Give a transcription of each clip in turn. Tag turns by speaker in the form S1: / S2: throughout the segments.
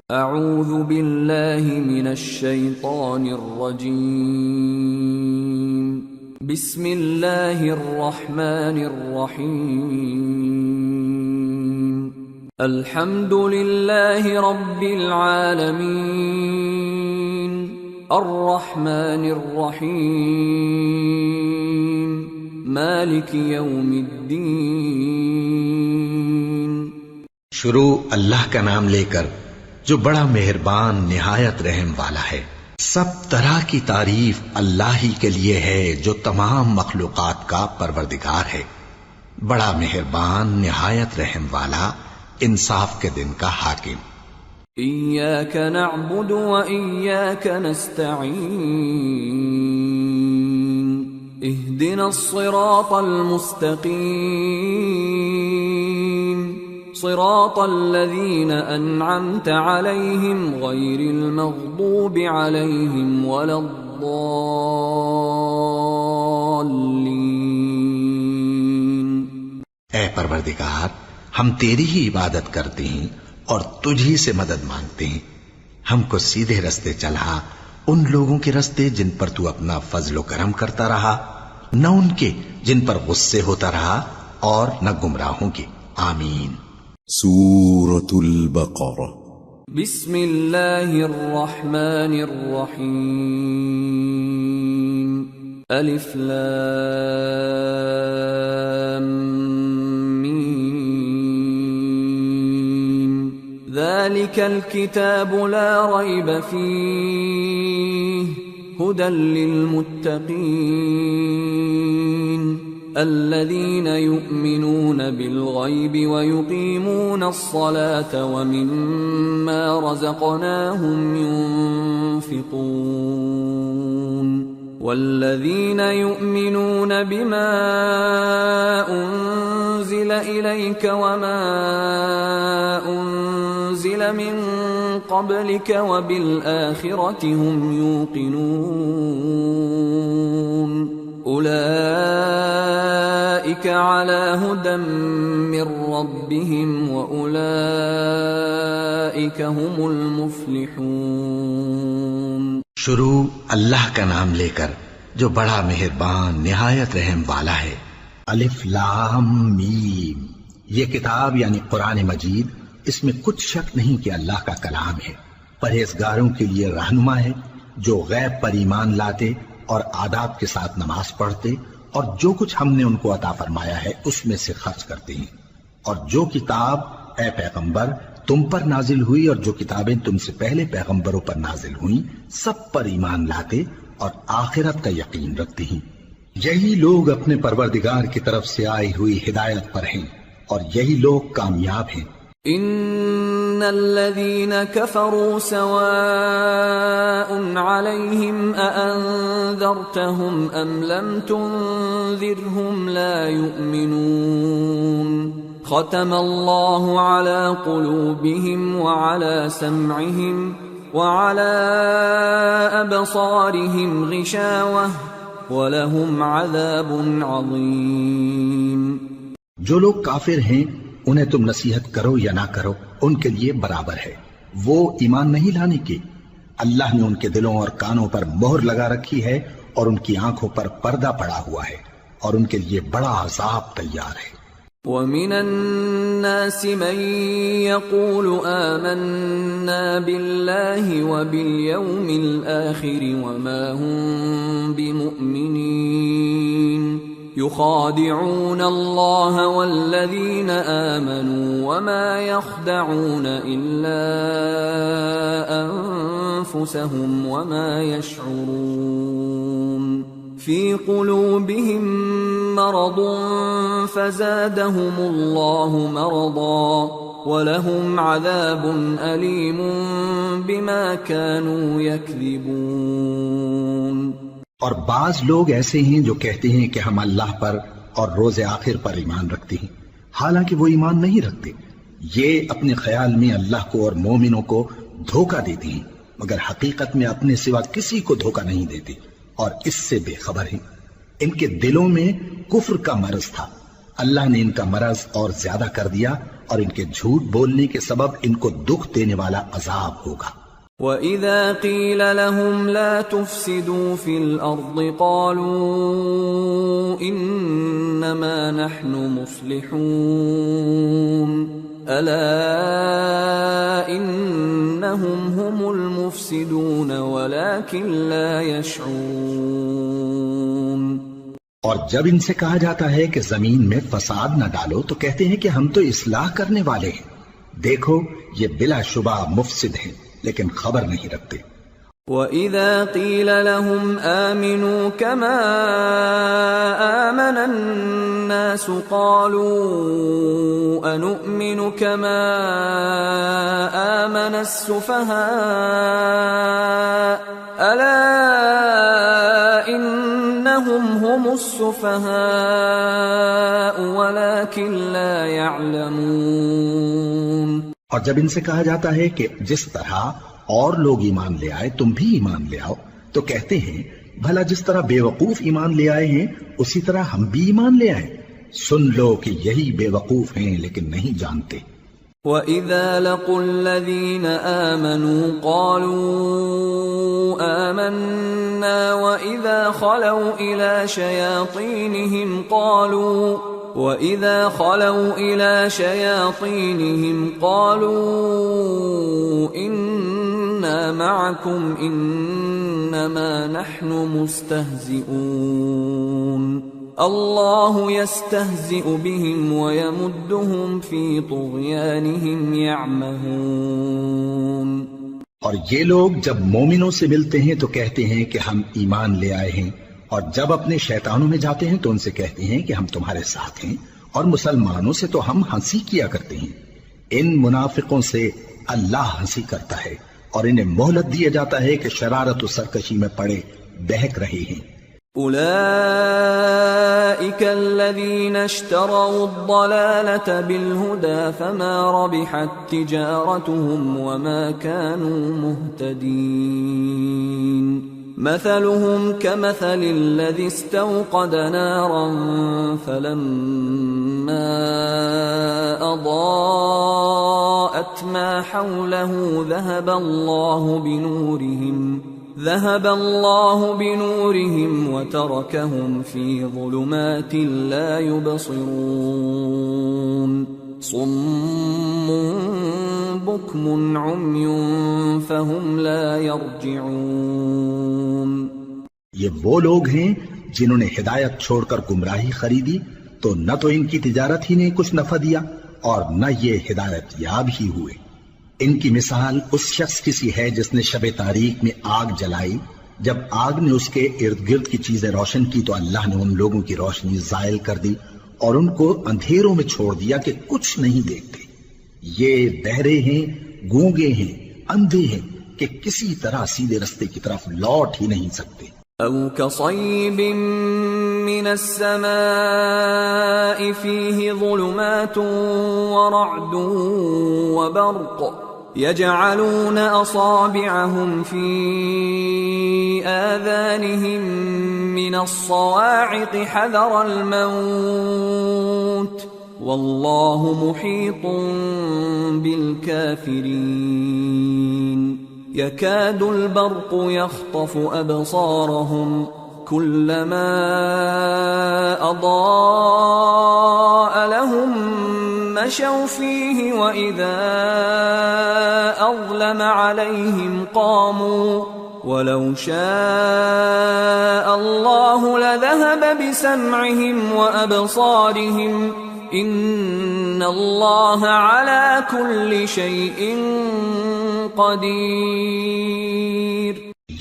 S1: اعوذ باللہ من الشیطان الرجیم بسم اللہ الرحمن الرحیم الحمد للہ رب العالمین الرحمن الرحیم مالک یوم الدین۔
S2: شروع اللہ کا نام لے کر جو بڑا مہربان نہایت رحم والا ہے۔ سب طرح کی تعریف اللہ ہی کے لیے ہے جو تمام مخلوقات کا پروردگار ہے، بڑا مہربان نہایت رحم والا، انصاف کے دن کا حاکم۔
S1: ایاک نعبد و ایاک نستعین اہدنا الصراط المستقیم صراط الذین انعمت علیہم غیر المغضوب علیہم ولا الضالین۔
S2: اے پروردگار، ہم تیری ہی عبادت کرتے ہیں اور تجھ ہی سے مدد مانگتے ہیں، ہم کو سیدھے رستے چلا، ان لوگوں کے رستے جن پر تو اپنا فضل و کرم کرتا رہا، نہ ان کے جن پر غصے ہوتا رہا، اور نہ گمراہوں کے۔ آمین۔
S3: سورة البقرہ۔
S1: بسم اللہ الرحمن الرحیم الف لام میم ذالک الکتاب لا ریب فیہ ہدی للمتقین الذين يؤمنون بالغيب ويقيمون الصلاة ومما رزقناهم ينفقون والذين يؤمنون بما أنزل إليك وما أنزل من قبلك وبالآخرة هم يوقنون اولئک علی ھدی من ربہم واولئک ھم المفلحون۔
S2: شروع اللہ کا نام لے کر جو بڑا مہربان نہایت رحم والا ہے۔ الف لام میم، یہ کتاب یعنی قرآن مجید، اس میں کچھ شک نہیں کہ اللہ کا کلام ہے، پرہیزگاروں کے لیے رہنما ہے، جو غیب پر ایمان لاتے اور آداب کے ساتھ نماز پڑھتے اور جو کچھ ہم نے ان کو عطا فرمایا ہے اس میں سے خرچ کرتے ہیں، اور جو کتاب اے پیغمبر تم پر نازل ہوئی اور جو کتابیں تم سے پہلے پیغمبروں پر نازل ہوئیں سب پر ایمان لاتے اور آخرت کا یقین رکھتے ہیں، یہی لوگ اپنے پروردگار کی طرف سے آئی ہوئی ہدایت پر ہیں اور یہی لوگ کامیاب ہیں۔
S1: ان الذين كفروا سواء عليهم أأنذرتهم ام لم تنذرهم لا يؤمنون ختم الله على قلوبهم وعلى سمعهم وعلى أبصارهم غشاوة ولهم عذاب عظيم۔
S2: جو لوگ کافر ہیں انہیں تم نصیحت کرو یا نہ کرو ان کے لیے برابر ہے، وہ ایمان نہیں لانے کے، اللہ نے ان کے دلوں اور کانوں پر مہر لگا رکھی ہے اور ان کی آنکھوں پر پردہ پڑا ہوا ہے اور ان کے لیے بڑا عذاب تیار ہے۔
S1: وَمِنَ النَّاسِ مَن يَقُولُ آمَنَّا بِاللَّهِ وَبِالْيَوْمِ الْآخِرِ وَمَا هُمْ بِمُؤْمِنِينَ يخادعون الله والذين آمنوا وما يخدعون إلا أنفسهم وما يشعرون في قلوبهم مرض فزادهم الله مرضا ولهم عذاب أليم بما كانوا يكذبون۔
S2: اور بعض لوگ ایسے ہیں جو کہتے ہیں کہ ہم اللہ پر اور روز آخر پر ایمان رکھتے ہیں، حالانکہ وہ ایمان نہیں رکھتے، یہ اپنے خیال میں اللہ کو اور مومنوں کو دھوکہ دیتے ہیں، مگر حقیقت میں اپنے سوا کسی کو دھوکہ نہیں دیتے اور اس سے بے خبر ہیں۔ ان کے دلوں میں کفر کا مرض تھا اللہ نے ان کا مرض اور زیادہ کر دیا اور ان کے جھوٹ بولنے کے سبب ان کو دکھ دینے والا عذاب ہوگا۔
S1: وَإِذَا قِيلَ لَهُمْ لَا تُفْسِدُوا فِي الْأَرْضِ قَالُوا إِنَّمَا نَحْنُ مُصْلِحُونَ أَلَا إِنَّهُمْ هُمُ الْمُفْسِدُونَ وَلَكِنْ لَا يَشْعُرُونَ۔
S2: اور جب ان سے کہا جاتا ہے کہ زمین میں فساد نہ ڈالو تو کہتے ہیں کہ ہم تو اصلاح کرنے والے ہیں، دیکھو یہ بلا شبہ مفسد ہیں لیکن خبر نہیں رکھتے۔
S1: وَإِذَا قِيلَ لَهُمْ آمِنُوا كَمَا آمَنَ النَّاسُ قَالُوا أَنُؤْمِنُ كَمَا آمَنَ السُّفَهَاءُ أَلَا إِنَّهُمْ هُمُ السُّفَهَاءُ وَلَكِنْ لَا يَعْلَمُونَ۔
S2: اور جب ان سے کہا جاتا ہے کہ جس طرح اور لوگ ایمان لے آئے تم بھی ایمان لے آؤ تو کہتے ہیں بھلا جس طرح بے وقوف ایمان لے آئے ہیں اسی طرح ہم بھی ایمان لے آئیں، سن لو کہ یہی بے وقوف ہیں لیکن نہیں جانتے۔
S1: وَإِذَا لَقُوا الَّذِينَ آمَنُوا قَالُوا آمَنَّا وَإِذَا خَلَوْا إِلَى شَيَاطِينِهِمْ قَالُوا إِنَّا مَعَكُمْ إِنَّمَا نَحْنُ مُسْتَهْزِئُونَ اللَّهُ يَسْتَهْزِئُ بِهِمْ وَيَمُدُّهُمْ فِي طُغْيَانِهِمْ يَعْمَهُونَ۔
S2: اور یہ لوگ جب مومنوں سے ملتے ہیں تو کہتے ہیں کہ ہم ایمان لے آئے ہیں، اور جب اپنے شیطانوں میں جاتے ہیں تو ان سے کہتے ہیں کہ ہم تمہارے ساتھ ہیں، اور مسلمانوں سے تو ہم ہنسی کیا کرتے ہیں۔ ان منافقوں سے اللہ ہنسی کرتا ہے اور انہیں مہلت دیا جاتا ہے کہ شرارت و سرکشی میں پڑے بہک رہے ہیں۔
S1: أولئك الذين اشتروا الضلالة بالهدى فما ربحت تجارتهم وما كانوا مهتدين مثلهم كمثل الذي استوقد نارا فلما أضاءت ما حوله ذهب الله بنورهم وتركهم في ظلمات لا يبصرون صم بكم عمي فهم لا يرجعون۔
S2: یہ وہ لوگ ہیں جنہوں نے ہدایت چھوڑ کر گمراہی خریدی تو نہ تو ان کی تجارت ہی نے کچھ نفع دیا اور نہ یہ ہدایت یاب ہی ہوئے۔ ان کی مثال اس شخص کی سی ہے جس نے شب تاریک میں آگ جلائی، جب آگ نے اس کے ارد گرد کی چیزیں روشن کی تو اللہ نے ان لوگوں کی روشنی زائل کر دی اور ان کو اندھیروں میں چھوڑ دیا کہ کچھ نہیں دیکھتے۔ یہ بہرے ہیں، گونگے ہیں، اندھے ہیں کہ کسی طرح سیدھے رستے کی طرف لوٹ ہی نہیں سکتے۔
S1: أو كصيب من السماء فيه ظلمات ورعد وبرق يجعلون أصابعهم في آذانهم من الصواعق حذر الموت والله محيط بالكافرين يكاد البرق يخطف أبصارهم كلما أضاء لهم مشوا فيه وإذا أظلم عليهم قاموا ولو شاء الله لذهب بسمعهم وأبصارهم إن الله على كل شيء قدیر۔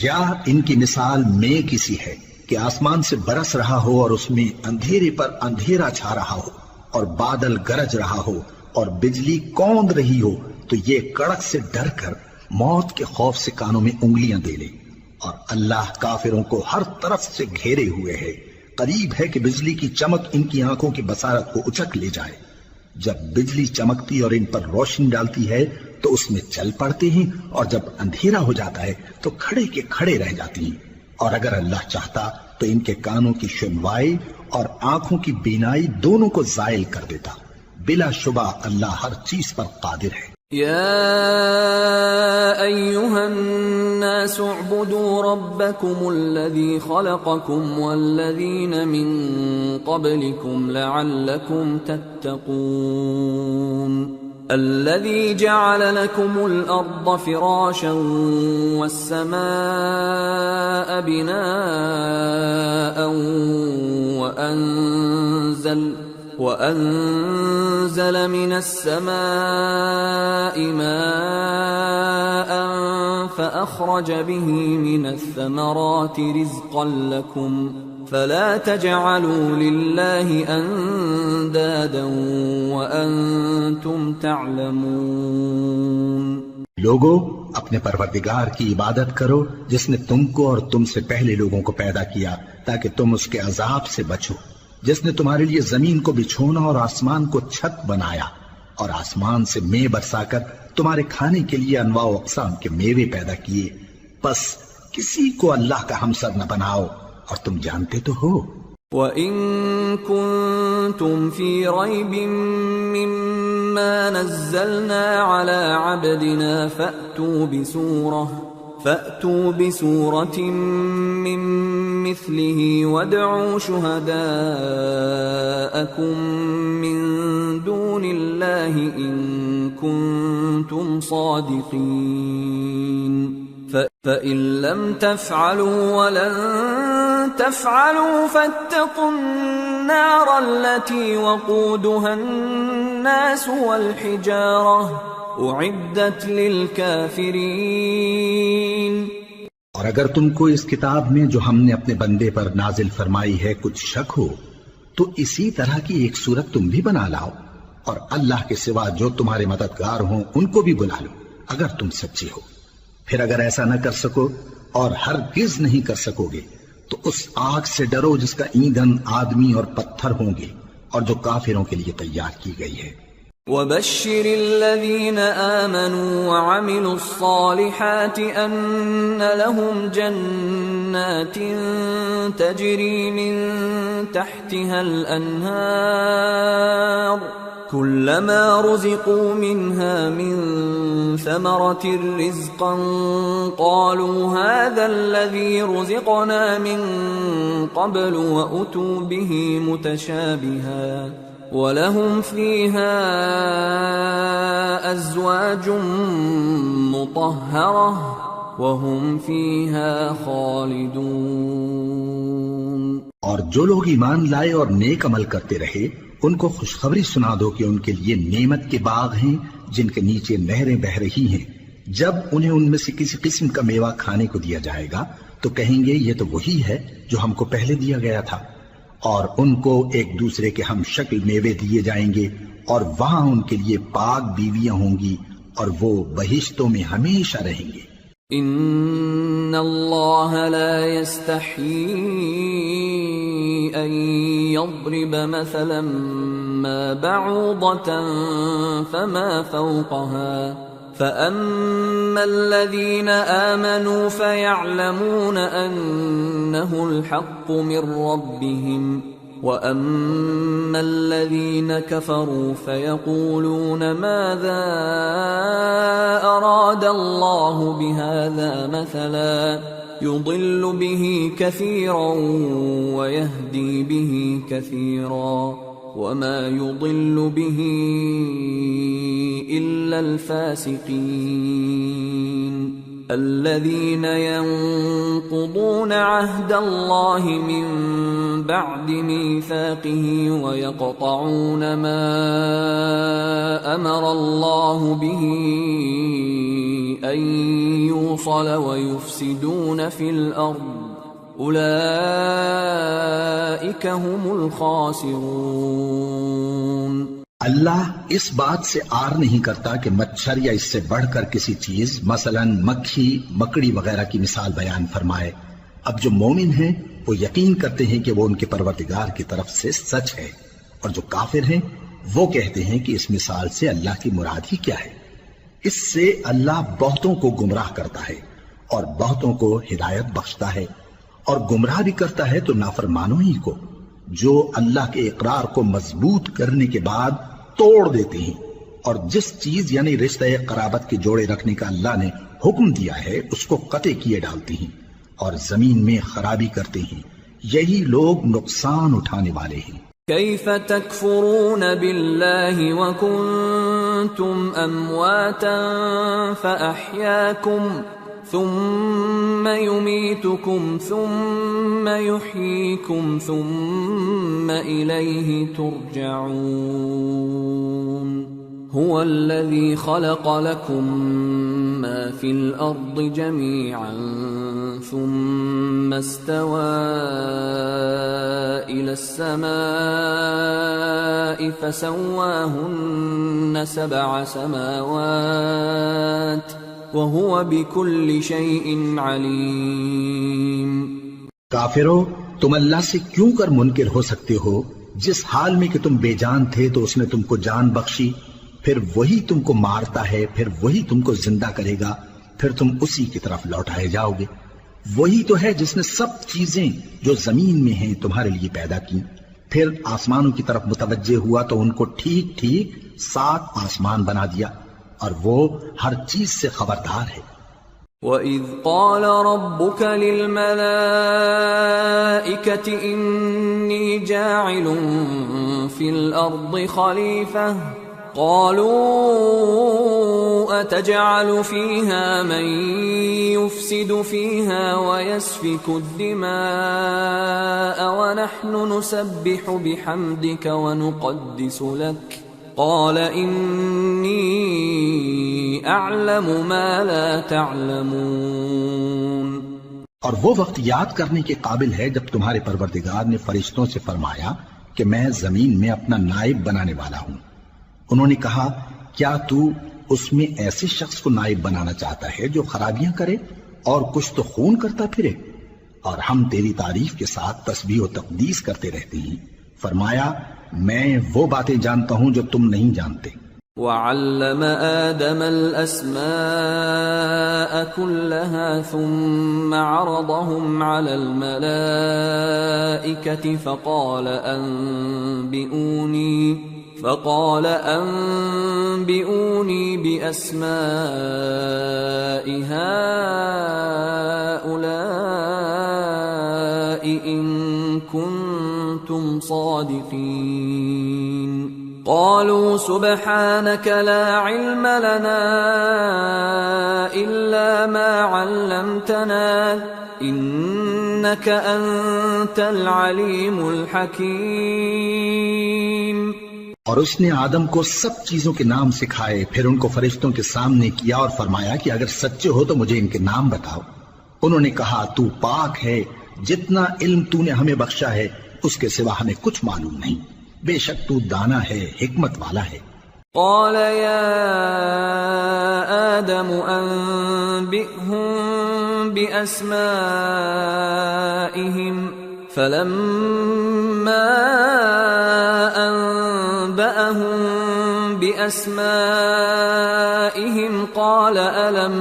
S2: یا ان کی مثال میں کسی ہے کہ آسمان سے برس رہا ہو اور اس میں اندھیرے پر اندھیرا چھا رہا ہو اور بادل گرج رہا ہو اور بجلی کوند رہی ہو تو یہ کڑک سے ڈر کر موت کے خوف سے کانوں میں انگلیاں دے لے، اور اللہ کافروں کو ہر طرف سے گھیرے ہوئے ہے، قریب ہے کہ بجلی کی چمک ان کی آنکھوں کی بصارت کو اچک لے جائے۔ جب بجلی چمکتی اور ان پر روشنی ڈالتی ہے تو اس میں چل پڑتے ہیں، اور جب اندھیرا ہو جاتا ہے تو کھڑے کے کھڑے رہ جاتے ہیں، اور اگر اللہ چاہتا تو ان کے کانوں کی سنوائی اور آنکھوں کی بینائی دونوں کو زائل کر دیتا. بلا شبہ اللہ ہر چیز پر قادر ہے.
S1: يا أيها الناس اعبدوا ربكم الذي خلقكم والذين من قبلكم لعلكم تتقون الذي جعل لكم الأرض فراشا والسماء بناء وأنزل من السماء ماء فأخرج به من الثمرات رزقا لكم فلا تجعلوا لله أندادا وأنتم تعلمون.
S2: لوگو اپنے پروردگار کی عبادت کرو جس نے تم کو اور تم سے پہلے لوگوں کو پیدا کیا تاکہ تم اس کے عذاب سے بچو، جس نے تمہارے لیے زمین کو بچھونا اور آسمان کو چھت بنایا اور آسمان سے مے برسا کر تمہارے کھانے کے لیے انواع و اقسام کے میوے پیدا کیے. بس کسی کو اللہ کا ہمسر نہ بناؤ اور تم جانتے تو ہو.
S1: وَإِن كُنتُمْ فِي رَيْبٍ مِّمَّا نَزَّلْنَا عَلَىٰ عَبْدِنَا فَأْتُوا بِسُورَةٍ مِّن مِّثْلِهِ وَادْعُوا شُهَدَاءَكُم مِّن دُونِ اللَّهِ إِن كُنتُمْ صَادِقِينَ فَإِن لَّمْ تَفْعَلُوا وَلَن تَفْعَلُوا فَاتَّقُوا النَّارَ الَّتِي وَقُودُهَا النَّاسُ وَالْحِجَارَةُ اعدت للکافرین.
S2: اور اگر تم کو اس کتاب میں جو ہم نے اپنے بندے پر نازل فرمائی ہے کچھ شک ہو تو اسی طرح کی ایک صورت تم بھی بنا لاؤ اور اللہ کے سوا جو تمہارے مددگار ہوں ان کو بھی بلا لو اگر تم سچے ہو. پھر اگر ایسا نہ کر سکو اور ہرگز نہیں کر سکو گے تو اس آگ سے ڈرو جس کا ایندھن آدمی اور پتھر ہوں گے اور جو کافروں کے لیے تیار کی گئی ہے.
S1: وَبَشِّرِ الَّذِينَ آمَنُوا وَعَمِلُوا الصَّالِحَاتِ أَنَّ لَهُمْ جَنَّاتٍ تَجْرِي مِن تَحْتِهَا الْأَنْهَارُ كُلَّمَا رُزِقُوا مِنْهَا مِن ثَمَرَةٍ رِزْقًا قَالُوا هَذَا الَّذِي رُزِقْنَا مِن قَبْلُ وَأُتُوا بِهِ مُتَشَابِهًا وَلَهُمْ فِيهَا أَزْوَاجٌ مُطَهَّرَةٌ وَهُمْ فِيهَا خَالِدُونَ.
S2: اور جو لوگ ایمان لائے اور نیک عمل کرتے رہے ان کو خوشخبری سنا دو کہ ان کے لیے نعمت کے باغ ہیں جن کے نیچے نہریں بہہ رہی ہیں. جب انہیں ان میں سے کسی قسم کا میوہ کھانے کو دیا جائے گا تو کہیں گے یہ تو وہی ہے جو ہم کو پہلے دیا گیا تھا، اور ان کو ایک دوسرے کے ہم شکل میوے دیے جائیں گے اور وہاں ان کے لیے پاک بیویاں ہوں گی اور وہ بہشتوں میں ہمیشہ رہیں گے.
S1: ان اللہ لا يستحيي ان يضرب مثلا ما بعوضة فما فوقها فأما الذين آمنوا فيعلمون أنه الحق من ربهم وأما الذين كفروا فيقولون ماذا أراد الله بهذا مثلا يضل به كثيرا ويهدي به كثيرا وما يضل به إلا الفاسقين الذين ينقضون عهد الله من بعد ميثاقه ويقطعون ما أمر الله به أن يوصل ويفسدون في الأرض اولئک هم الخاسرون.
S2: اللہ اس بات سے آر نہیں کرتا کہ مچھر یا اس سے بڑھ کر کسی چیز مثلا مکھی مکڑی وغیرہ کی مثال بیان فرمائے. اب جو مومن ہیں وہ یقین کرتے ہیں کہ وہ ان کے پروردگار کی طرف سے سچ ہے، اور جو کافر ہیں وہ کہتے ہیں کہ اس مثال سے اللہ کی مراد ہی کیا ہے. اس سے اللہ بہتوں کو گمراہ کرتا ہے اور بہتوں کو ہدایت بخشتا ہے، اور گمراہ بھی کرتا ہے تو نافرمانوں ہی کو، جو اللہ کے اقرار کو مضبوط کرنے کے بعد توڑ دیتے ہیں، اور جس چیز یعنی رشتہ قرابت کے جوڑے رکھنے کا اللہ نے حکم دیا ہے اس کو قطع کیے ڈالتے ہیں اور زمین میں خرابی کرتے ہیں، یہی لوگ نقصان اٹھانے والے ہیں۔
S1: كيف تكفرون بالله وكنتم أمواتا فأحياكم ثم يميتكم ثم يحييكم ثم إليه ترجعون هو الذي خلق لكم ما في الأرض جميعا ثم استوى إلى السماء فسواهن 7 سماوات وهو بكل شيء عليم۔
S2: کافرو، تم اللہ سے کیوں کر منکر ہو سکتے ہو؟ جس حال میں کہ تم بے جان تھے تو اس نے تم کو جان بخشی، پھر وہی تم کو مارتا ہے، پھر وہی تم کو زندہ کرے گا، پھر تم اسی کی طرف لوٹائے جاؤ گے۔ وہی تو ہے جس نے سب چیزیں جو زمین میں ہیں تمہارے لیے پیدا کی، پھر آسمانوں کی طرف متوجہ ہوا تو ان کو ٹھیک ٹھیک 7 آسمان بنا دیا، اور وہ ہر چیز سے خبردار ہے۔
S1: وَإِذْ قَالَ رَبُّكَ لِلْمَلَائِكَةِ إِنِّي جَاعِلٌ فِي الْأَرْضِ خَلِيفَةً قالوا أتجعل فيها من يفسد فيها ويسفك الدماء ونحن نسبح بحمدك ونقدس لك قال إني أعلم ما لا تعلمون۔
S2: اور وہ وقت یاد کرنے کے قابل ہے جب تمہارے پروردگار نے فرشتوں سے فرمایا کہ میں زمین میں اپنا نائب بنانے والا ہوں۔ انہوں نے کہا کیا تو اس میں ایسے شخص کو نائب بنانا چاہتا ہے جو خرابیاں کرے اور کچھ تو خون کرتا پھرے؟ اور ہم تیری تعریف کے ساتھ تسبیح و تقدیس کرتے رہتے ہیں۔ فرمایا میں وہ باتیں جانتا ہوں جو تم نہیں جانتے۔
S1: وَعَلَّمَ آدَمَ الْأَسْمَاءَ كُلَّهَا ثُمَّ عَرَضَهُمْ عَلَى الْمَلَائِكَةِ فقال أنبئوني بأسماء هؤلاء إن كنتم صادقين قالوا سبحانك لا علم لنا إلا ما علمتنا إنك أنت العليم الحكيم۔
S2: اور اس نے آدم کو سب چیزوں کے نام سکھائے، پھر ان کو فرشتوں کے سامنے کیا اور فرمایا کہ اگر سچے ہو تو مجھے ان کے نام بتاؤ۔ انہوں نے کہا تو پاک ہے، جتنا علم تو نے ہمیں بخشا ہے اس کے سوا ہمیں کچھ معلوم نہیں، بے شک تو دانا ہے، حکمت والا ہے۔
S1: قال يا آدم أنبئهم بأسمائهم فلما أنبأهم بأسمائهم قال ألم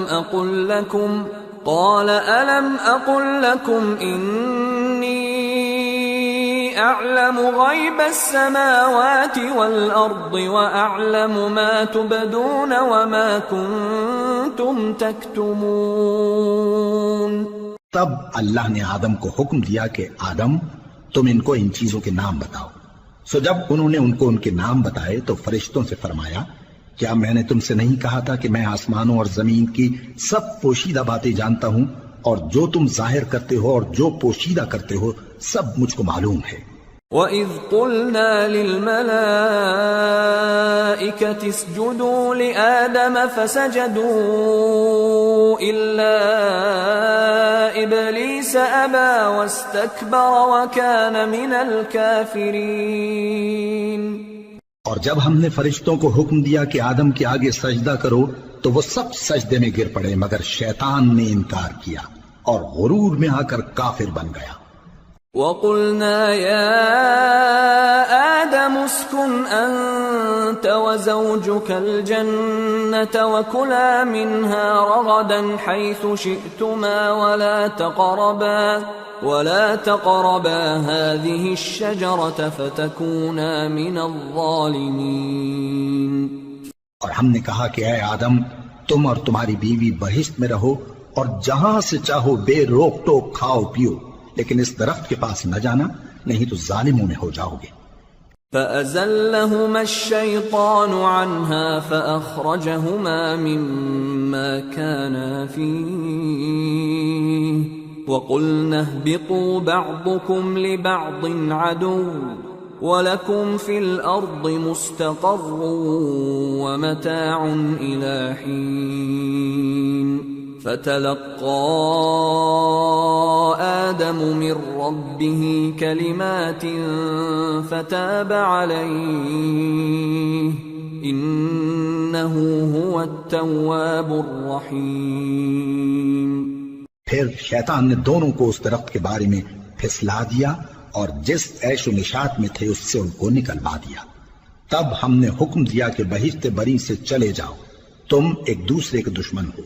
S1: أقل لكم إني أعلم غيب السماوات والأرض وأعلم ما تبدون وما كنتم تكتمون۔
S2: تب اللہ نے آدم کو حکم دیا کہ آدم تم ان کو ان چیزوں کے نام بتاؤ۔ سو جب انہوں نے ان کو ان کے نام بتائے تو فرشتوں سے فرمایا کیا میں نے تم سے نہیں کہا تھا کہ میں آسمانوں اور زمین کی سب پوشیدہ باتیں جانتا ہوں، اور جو تم ظاہر کرتے ہو اور جو پوشیدہ کرتے ہو سب مجھ کو معلوم ہے۔
S1: وَإِذْ قُلْنَا لِلْمَلَائِكَةِ اسْجُدُوا لِآدَمَ فَسَجَدُوا إِلَّا إِبْلِيسَ أَبَى وَاسْتَكْبَرَ وَكَانَ مِنَ الْكَافِرِينَ۔
S2: اور جب ہم نے فرشتوں کو حکم دیا کہ آدم کے آگے سجدہ کرو تو وہ سب سجدے میں گر پڑے مگر شیطان نے انکار کیا اور غرور میں آ کر کافر بن گیا۔
S1: وَقُلْنَا يَا آدَمُ اسْكُنْ أَنْتَ أنت وزوجك الجنة وكلا منها رغدا حيث شئتما ولا تقربا هذه الشجرة فتكونا من الظالمين.
S2: اور ہم نے کہا کہ اے آدم تم اور تمہاری بیوی بہشت میں رہو اور جہاں سے چاہو بے روک ٹوک کھاؤ پیو، لیکن اس درخت کے پاس نہ جانا نہیں تو ظالموں میں ہو جاؤ گے.
S1: فأزلهما الشيطان عنها فأخرجهما مما كانا فيه وقلنا اهبطوا بعضكم لبعض عدو وَلَكُمْ فِي الْأَرْضِ مُسْتَقَرٌّ وَمَتَاعٌ إِلَىٰ حِينٍ. فَتَلَقَّىٰ آدَمُ مِن رَّبِّهِ كَلِمَاتٍ فَتَابَ عَلَيْهِ إِنَّهُ هُوَ التَّوَّابُ الرَّحِيمُ.
S2: پھر شیطان نے دونوں کو اس درخت کے بارے میں پھسلا دیا اور جس عیش و نشاط میں تھے اس سے ان کو نکلوا دیا. تب ہم نے حکم دیا کہ بہشت بری سے چلے جاؤ، تم ایک دوسرے کے دشمن ہو،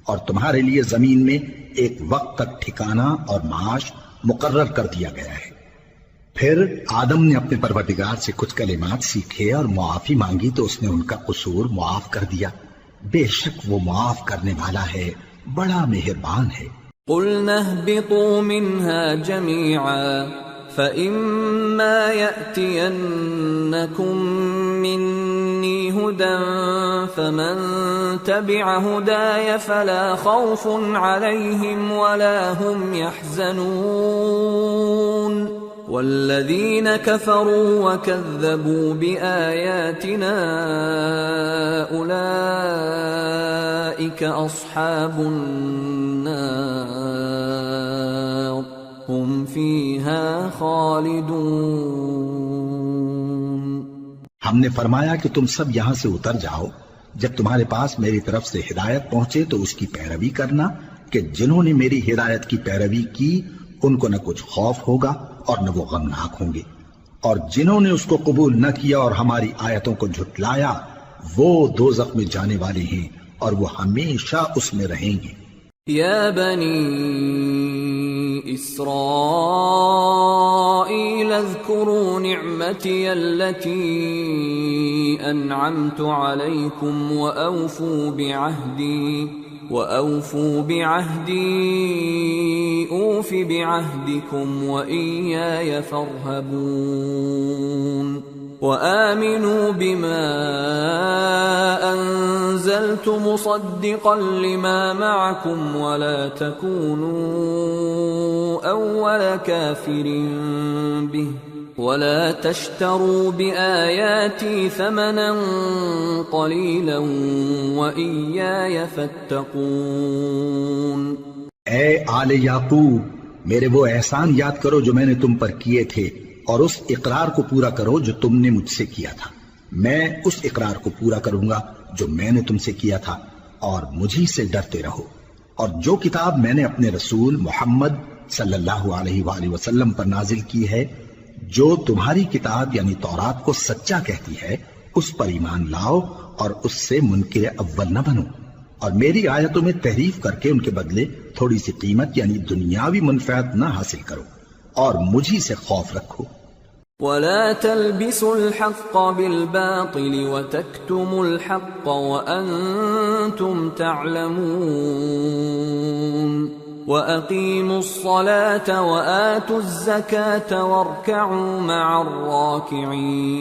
S2: اور تمہارے لیے زمین میں ایک وقت تک ٹھکانہ اور معاش مقرر کر دیا گیا ہے. پھر آدم نے اپنے پروردگار سے کچھ کلمات سیکھے اور معافی مانگی تو اس نے ان کا قصور معاف کر دیا. بے شک وہ معاف کرنے والا ہے، بڑا مہربان ہے.
S1: قُلْنَا اهْبِطُوا مِنْهَا جَمِيعًا فَإِمَّا يَأْتِيَنَّكُم مِّنِّي هُدًى فَمَن تَبِعَ هُدَايَ فَلَا خَوْفٌ عَلَيْهِمْ وَلَا هُمْ يَحْزَنُونَ وَالَّذِينَ كَفَرُوا وَكَذَّبُوا بِآيَاتِنَا أُولَئِكَ أَصْحَابُ النَّارِ ہم فیہا خالدون.
S2: ہم نے فرمایا کہ تم سب یہاں سے اتر جاؤ، جب تمہارے پاس میری طرف سے ہدایت پہنچے تو اس کی پیروی کرنا کہ جنہوں نے میری ہدایت کی پیروی کی ان کو نہ کچھ خوف ہوگا اور نہ وہ غمناک ہوں گے، اور جنہوں نے اس کو قبول نہ کیا اور ہماری آیتوں کو جھٹلایا وہ دوزخ میں جانے والے ہیں اور وہ ہمیشہ اس میں رہیں گے.
S1: یا بنی إسرائيل اذكروا نعمتي التي أنعمت عليكم وأوفوا بعهدي أوف بعهدكم وإياي فارهبون. وآمنوا بما أنزلت مصدقا لما معكم ولا تكونوا أول كافر به ولا تشتروا بآياتي ثمنا قليلا وإياي فاتقون.
S2: اے آل یعقوب، میرے وہ احسان یاد کرو جو میں نے تم پر کیے تھے، اور اس اقرار کو پورا کرو جو تم نے مجھ سے کیا تھا. میں اس اقرار کو پورا کروں گا جو میں نے تم سے کیا تھا، اور مجھی سے ڈرتے رہو. اور جو کتاب میں نے اپنے رسول محمد صلی اللہ علیہ وآلہ وسلم پر نازل کی ہے، جو تمہاری کتاب یعنی تورات کو سچا کہتی ہے، اس پر ایمان لاؤ اور اس سے منکر اول نہ بنو، اور میری آیتوں میں تحریف کر کے ان کے بدلے تھوڑی سی قیمت یعنی دنیاوی منفعت نہ حاصل کرو، اور مجھی سے خوف رکھو.
S1: ولا تلبسوا الحق بالباطل وتكتموا الحق وأنتم تعلمون. وأقيموا الصلاة وآتوا الزكاة واركعوا مع الراكعين.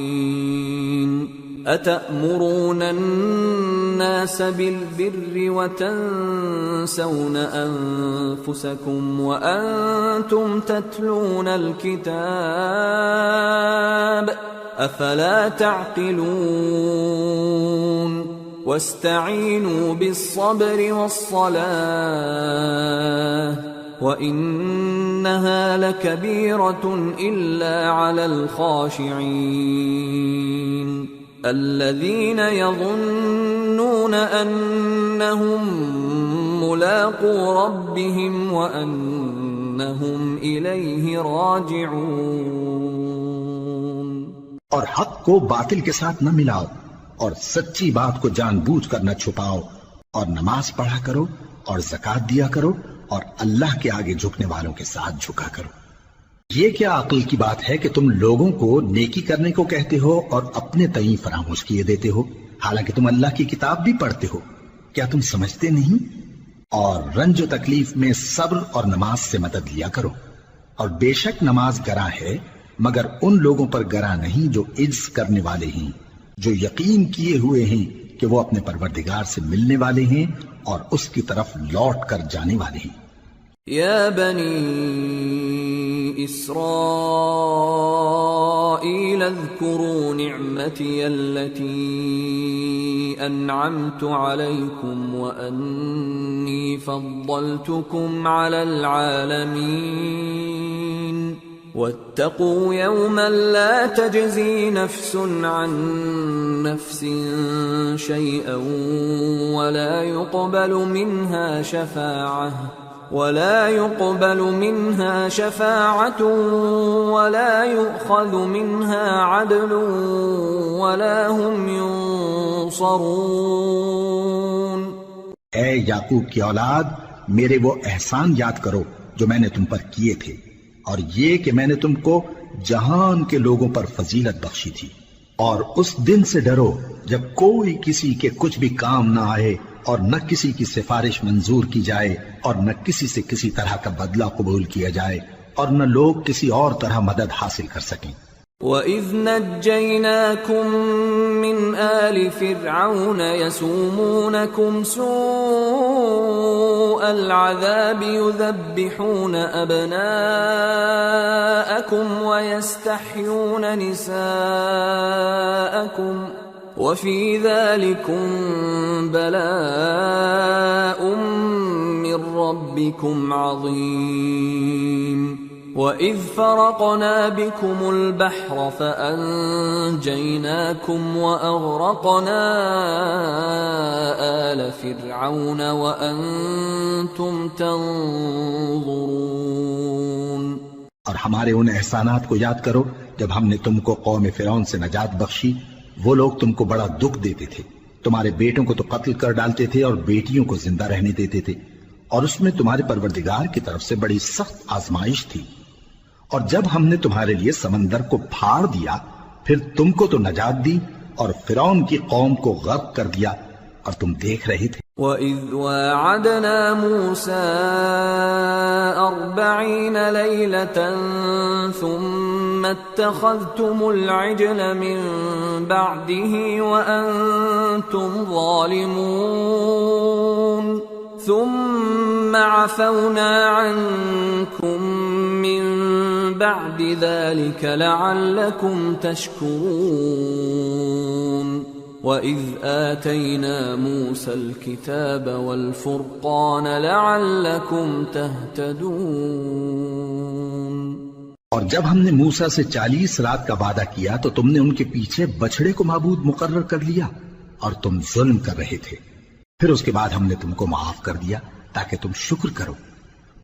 S1: أتأمرون الناس بالبر وتنسون أنفسكم وأنتم تتلون الكتاب أفلا تعقلون. واستعينوا بالصبر والصلاة وإنها لكبيرة إلا على الخاشعين الذين يظنون أنهم ملاقو ربهم وأنهم إليه راجعون.
S2: اور حق کو باطل کے ساتھ نہ ملاؤ، اور سچی بات کو جان بوجھ کر نہ چھپاؤ، اور نماز پڑھا کرو اور زکات دیا کرو، اور اللہ کے آگے جھکنے والوں کے ساتھ جھکا کرو۔ یہ کیا عقل کی بات ہے کہ تم لوگوں کو نیکی کرنے کو کہتے ہو اور اپنے تئیں فراموش کیے دیتے ہو، حالانکہ تم اللہ کی کتاب بھی پڑھتے ہو؟ کیا تم سمجھتے نہیں؟ اور رنج و تکلیف میں صبر اور نماز سے مدد لیا کرو، اور بے شک نماز گراں ہے، مگر ان لوگوں پر گراں نہیں جو عجز کرنے والے ہیں، جو یقین کیے ہوئے ہیں کہ وہ اپنے پروردگار سے ملنے والے ہیں اور اس کی طرف لوٹ کر جانے والے ہیں۔
S1: یا بنی اسرائیل اذکروا نعمتی التي انعمت علیکم وانی فضلتکم علی العالمین واتقوا يوما لا تجزي نفس عن نفس شيئا ولا يقبل منها شفاعة ولا يؤخذ منها عدل ولا هم ينصرون۔
S2: اے یعقوب کی اولاد، میرے وہ احسان یاد کرو جو میں نے تم پر کیے تھے، اور یہ کہ میں نے تم کو جہان کے لوگوں پر فضیلت بخشی تھی، اور اس دن سے ڈرو جب کوئی کسی کے کچھ بھی کام نہ آئے، اور نہ کسی کی سفارش منظور کی جائے، اور نہ کسی سے کسی طرح کا بدلہ قبول کیا جائے، اور نہ لوگ کسی اور طرح مدد حاصل کر سکیں۔
S1: وَإِذْ نَجَّيْنَاكُمْ مِنْ آلِ فِرْعَوْنَ يَسُومُونَكُمْ سُوءَ الْعَذَابِ يُذَبِّحُونَ أَبْنَاءَكُمْ وَيَسْتَحْيُونَ نِسَاءَكُمْ وَفِي ذَلِكُمْ بَلَاءٌ مِّن رَّبِّكُمْ عَظِيمٌ۔ وَإِذْ فَرَقْنَا بِكُمُ الْبَحْرَ فَأَنجَيْنَاكُمْ وَأَغْرَقْنَا آلَ فِرْعَوْنَ وَأَنْتُمْ تَنظُرُونَ۔
S2: اور ہمارے ان احسانات کو یاد کرو جب ہم نے تم کو قوم فرعون سے نجات بخشی۔ وہ لوگ تم کو بڑا دکھ دیتے تھے، تمہارے بیٹوں کو تو قتل کر ڈالتے تھے اور بیٹیوں کو زندہ رہنے دیتے تھے، اور اس میں تمہارے پروردگار کی طرف سے بڑی سخت آزمائش تھی۔ اور جب ہم نے تمہارے لیے سمندر کو پھاڑ دیا، پھر تم کو تو نجات دی اور فرعون کی قوم کو غرق کر دیا، اور تم دیکھ رہے تھے۔
S1: وَإِذْ وَاعَدْنَا مُوسَىٰ 40 لَيْلَةً ثُمَّ اتَّخَذْتُمُ الْعِجْلَ مِن بَعْدِهِ وَأَنْتُمْ ظَالِمُونَ ثُمَّ عَفَوْنَا عَنْكُمْ مِن بَعْدِ ذَلِكَ لَعَلَّكُمْ تَشْكُرُونَ۔ وَإِذْ آتَيْنَا مُوسَى الْكِتَابَ وَالْفُرْقَانَ لَعَلَّكُمْ تَهْتَدُونَ۔
S2: اور جب ہم نے موسیٰ سے 40 رات کا وعدہ کیا تو تم نے ان کے پیچھے بچڑے کو معبود مقرر کر لیا، اور تم ظلم کر رہے تھے۔ پھر اس کے بعد ہم نے تم کو معاف کر دیا تاکہ تم شکر کرو۔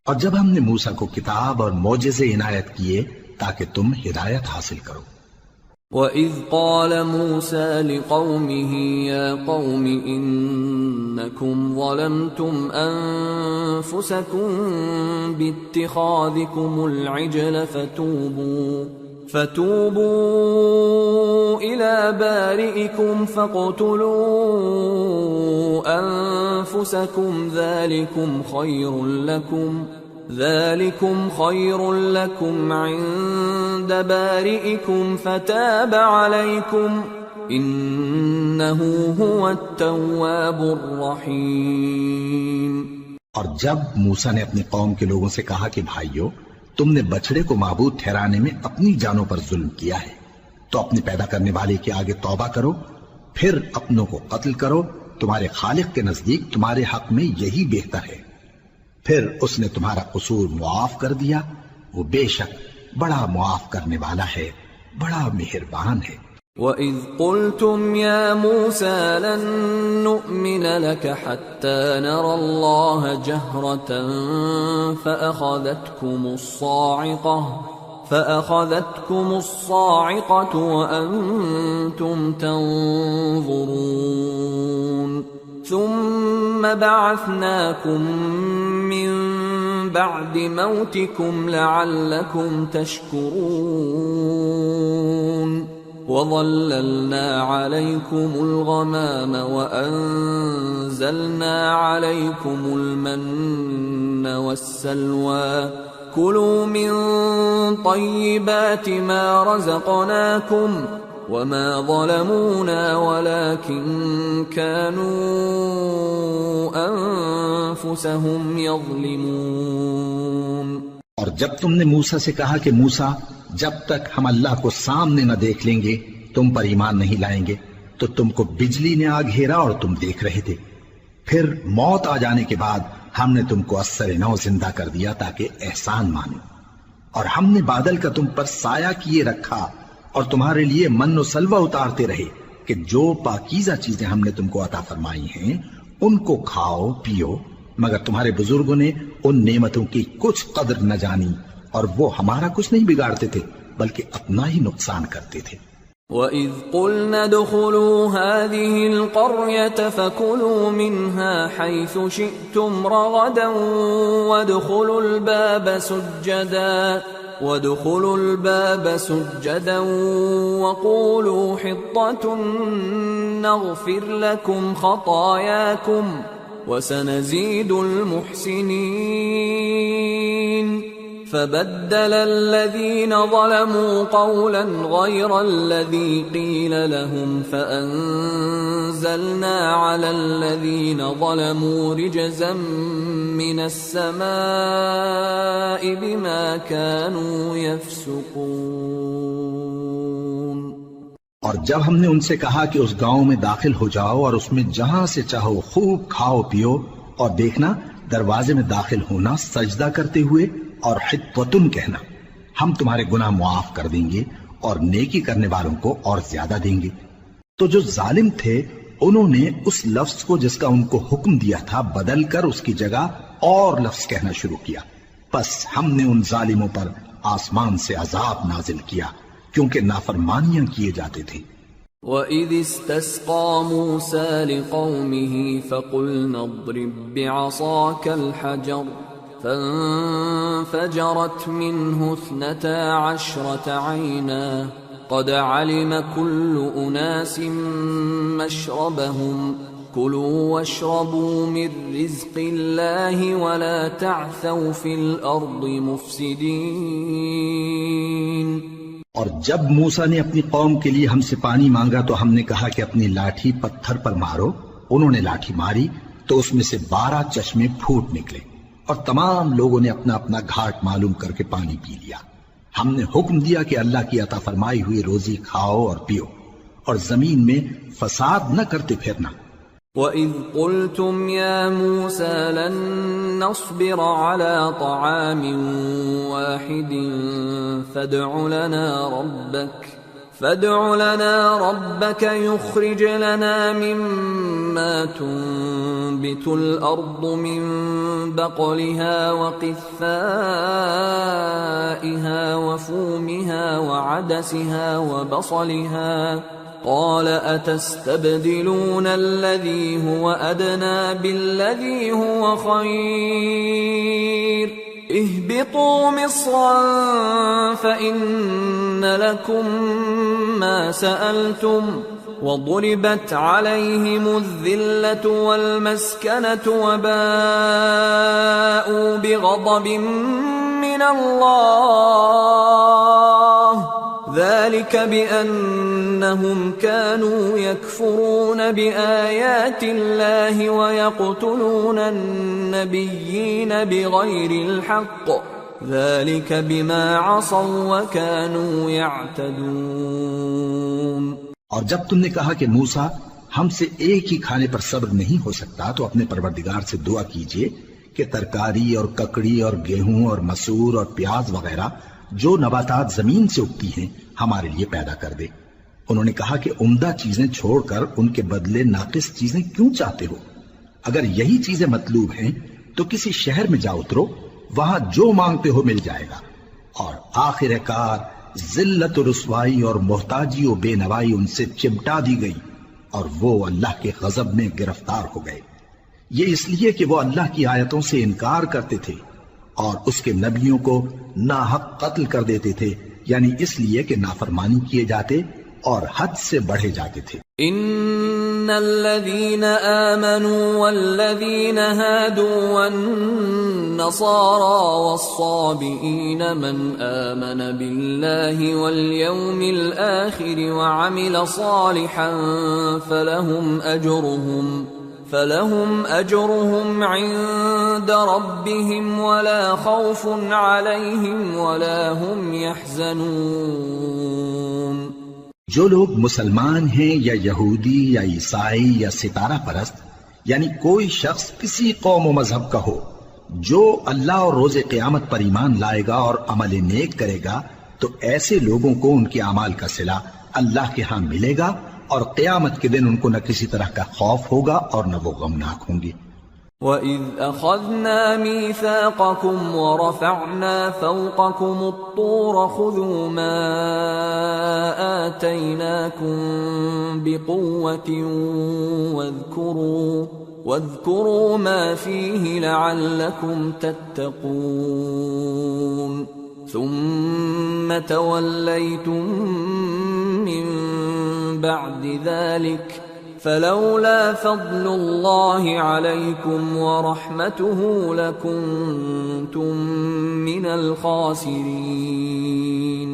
S2: اور جب ہم نے موسیٰ کو کتاب اور معجزے عنایت کیے تاکہ تم ہدایت حاصل کرو۔
S1: وَإِذْ قَالَ مُوسَىٰ لِقَوْمِهِ يَا قَوْمِ إِنَّكُمْ ظَلَمْتُمْ أَنفُسَكُمْ بِاتِّخَاذِكُمُ الْعِجْلَ فَتُوبُوا إِلَىٰ بَارِئِكُمْ فَاقْتُلُوا أَنفُسَكُمْ ذَلِكُمْ خَيْرٌ لَكُمْ عِندَ بَارِئِكُمْ فَتَابَ عَلَيْكُمْ إِنَّهُ هُوَ التَّوَّابُ الرَّحِيمُ۔
S2: اور جب موسیٰ نے اپنی قوم کے لوگوں سے کہا کہ بھائیو، تم نے بچڑے کو معبود ٹھہرانے میں اپنی جانوں پر ظلم کیا ہے، تو اپنے پیدا کرنے والے کے آگے توبہ کرو، پھر اپنوں کو قتل کرو، تمہارے خالق کے نزدیک تمہارے حق میں یہی بہتر ہے۔ پھر اس نے تمہارا قصور معاف کر دیا، وہ بے شک بڑا معاف کرنے والا ہے، بڑا مہربان ہے۔
S1: وَإِذْ قُلْتُمْ يَا مُوسَىٰ لَن نُّؤْمِنَ لَكَ حَتَّىٰ نَرَى اللَّهَ جَهْرَةً فأخذتكم الصاعقة وأنتم تنظرون ثم بعثناكم من بعد موتكم لعلكم تشكرون وظللنا عليكم الغمام وأنزلنا عليكم المن والسلوى كلوا من طيبات ما رزقناكم وما ظلمونا ولكن كانوا أنفسهم يظلمون۔
S2: اور جب تم نے موسیٰ سے کہا کہ موسیٰ جب تک ہم اللہ کو سامنے نہ دیکھ لیں گے تم پر ایمان نہیں لائیں گے، تو تم کو بجلی نے آ گھیرا اور تم دیکھ رہے تھے، پھر موت آ جانے کے بعد ہم نے تم کو اثر نو زندہ کر دیا تاکہ احسان مانو، اور ہم نے بادل کا تم پر سایہ کیے رکھا اور تمہارے لیے من و سلوہ اتارتے رہے کہ جو پاکیزہ چیزیں ہم نے تم کو عطا فرمائی ہیں ان کو کھاؤ پیو، مگر تمہارے بزرگوں نے ان نعمتوں کی کچھ قدر نہ جانی اور وہ ہمارا کچھ نہیں بگاڑتے تھے بلکہ اپنا ہی نقصان کرتے تھے۔
S1: وَإِذْ قُلْنَا ادْخُلُوا هَٰذِهِ الْقَرْيَةَ فَكُلُوا مِنْهَا حَيْثُ شِئْتُمْ رَغَدًا وَادْخُلُوا الْبَابَ سُجَّدًا وَقُولُوا حِطَّةٌ نَغْفِرْ لَكُمْ خَطَايَاكُمْ وَسَنَزِيدُ الْمُحْسِنِينَ فبدل الذين ظلموا قولا غير الذي قيل لهم فأنزلنا على الذين ظلموا رجزا من السماء بما كانوا يفسقون۔
S2: اور جب ہم نے ان سے کہا کہ اس گاؤں میں داخل ہو جاؤ اور اس میں جہاں سے چاہو خوب کھاؤ پیو، اور دیکھنا دروازے میں داخل ہونا سجدہ کرتے ہوئے اور حطوتن کہنا، ہم تمہارے گناہ معاف کر دیں گے اور نیکی کرنے والوں کو اور زیادہ دیں گے۔ تو جو ظالم تھے انہوں نے اس لفظ کو جس کا ان کو حکم دیا تھا بدل کر اس کی جگہ اور لفظ کہنا شروع کیا، پس ہم نے ان ظالموں پر آسمان سے عذاب نازل کیا کیونکہ نافرمانیاں کیے جاتے تھے۔
S1: وَإِذِ اسْتَسْقَىٰ مُوسَىٰ لِقَوْمِهِ فَقُلْنَا اضْرِب بِّعَصَاكَ الْحَجَرَ فانفجرت منه 12 عينا قد علم كل أناس مشربهم كلوا واشربوا من رزق الله ولا تعثوا في الأرض مفسدين۔
S2: اور جب موسیٰ نے اپنی قوم کے لیے ہم سے پانی مانگا تو ہم نے کہا کہ اپنی لاٹھی پتھر پر مارو، انہوں نے لاٹھی ماری تو اس میں سے 12 چشمے پھوٹ نکلے اور تمام لوگوں نے اپنا اپنا گھاٹ معلوم کر کے پانی پی لیا۔ ہم نے حکم دیا کہ اللہ کی عطا فرمائی ہوئی روزی کھاؤ اور پیو اور زمین میں فساد نہ کرتے پھرنا۔
S1: وَإِذْ قُلْتُمْ يَا مُوسَىٰ لَن نَّصْبِرَ عَلَىٰ طَعَامٍ وَاحِدٍ فادع لنا ربك يخرج لنا مما تنبت الأرض من بقلها وقثائها وفومها وعدسها وبصلها قال أتستبدلون الذي هو أدنى بالذي هو خير اهبطوا مصرا فإن لكم ما سألتم وضربت عليهم الذلة والمسكنة وباءوا بغضب من الله ذلك بأنهم كانوا يكفرون بآيات الله ويقتلون النبيين بغير الحق ذلك بما عصوا وكانوا يعتدون۔
S2: اور جب تم نے کہا کہ موسیٰ ہم سے ایک ہی کھانے پر صبر نہیں ہو سکتا تو اپنے پروردگار سے دعا کیجئے کہ ترکاری اور ککڑی اور گیہوں اور مسور اور پیاز وغیرہ جو نباتات زمین سے اگتی ہیں ہمارے لیے پیدا کر دے۔ انہوں نے کہا کہ عمدہ چیزیں چھوڑ کر ان کے بدلے ناقص چیزیں کیوں چاہتے ہو؟ اگر یہی چیزیں مطلوب ہیں تو کسی شہر میں جا اترو، وہاں جو مانگتے ہو مل جائے گا، اور آخر کار ذلت و رسوائی اور محتاجی و بے نوائی ان سے چمٹا دی گئی اور وہ اللہ کے غضب میں گرفتار ہو گئے، یہ اس لیے کہ وہ اللہ کی آیتوں سے انکار کرتے تھے اور اس کے نبیوں کو ناحق قتل کر دیتے تھے، یعنی اس لیے کہ نافرمانی کیے جاتے اور حد سے بڑھے جاتے تھے۔
S1: ان الذين آمنوا والذين هادوا والنصارى والصابئين من آمن بالله واليوم الآخر وعمل صالحا فلهم أجرهم عند ربهم ولا خوف عليهم ولا هم يحزنون۔
S2: جو لوگ مسلمان ہیں یا یہودی یا عیسائی یا ستارہ پرست، یعنی کوئی شخص کسی قوم و مذہب کا ہو، جو اللہ اور روز قیامت پر ایمان لائے گا اور عمل نیک کرے گا تو ایسے لوگوں کو ان کے اعمال کا صلہ اللہ کے ہاں ملے گا اور قیامت کے دن ان کو نہ کسی طرح کا خوف ہوگا اور نہ وہ غمناک ہوں گے۔
S1: وَإِذْ أَخَذْنَا مِيثَاقَكُمْ وَرَفَعْنَا فَوْقَكُمُ الطُّورَ خُذُوا مَا آتَيْنَاكُمْ بِقُوَّةٍ وَاذْكُرُوا مَا فِيهِ لَعَلَّكُمْ تَتَّقُونَ ثُمَّ تَوَلَّيْتُمْ مِنْ بَعْدِ ذَلِكَ فلولا فضل الله عليكم ورحمته لكنتم من الخاسرين۔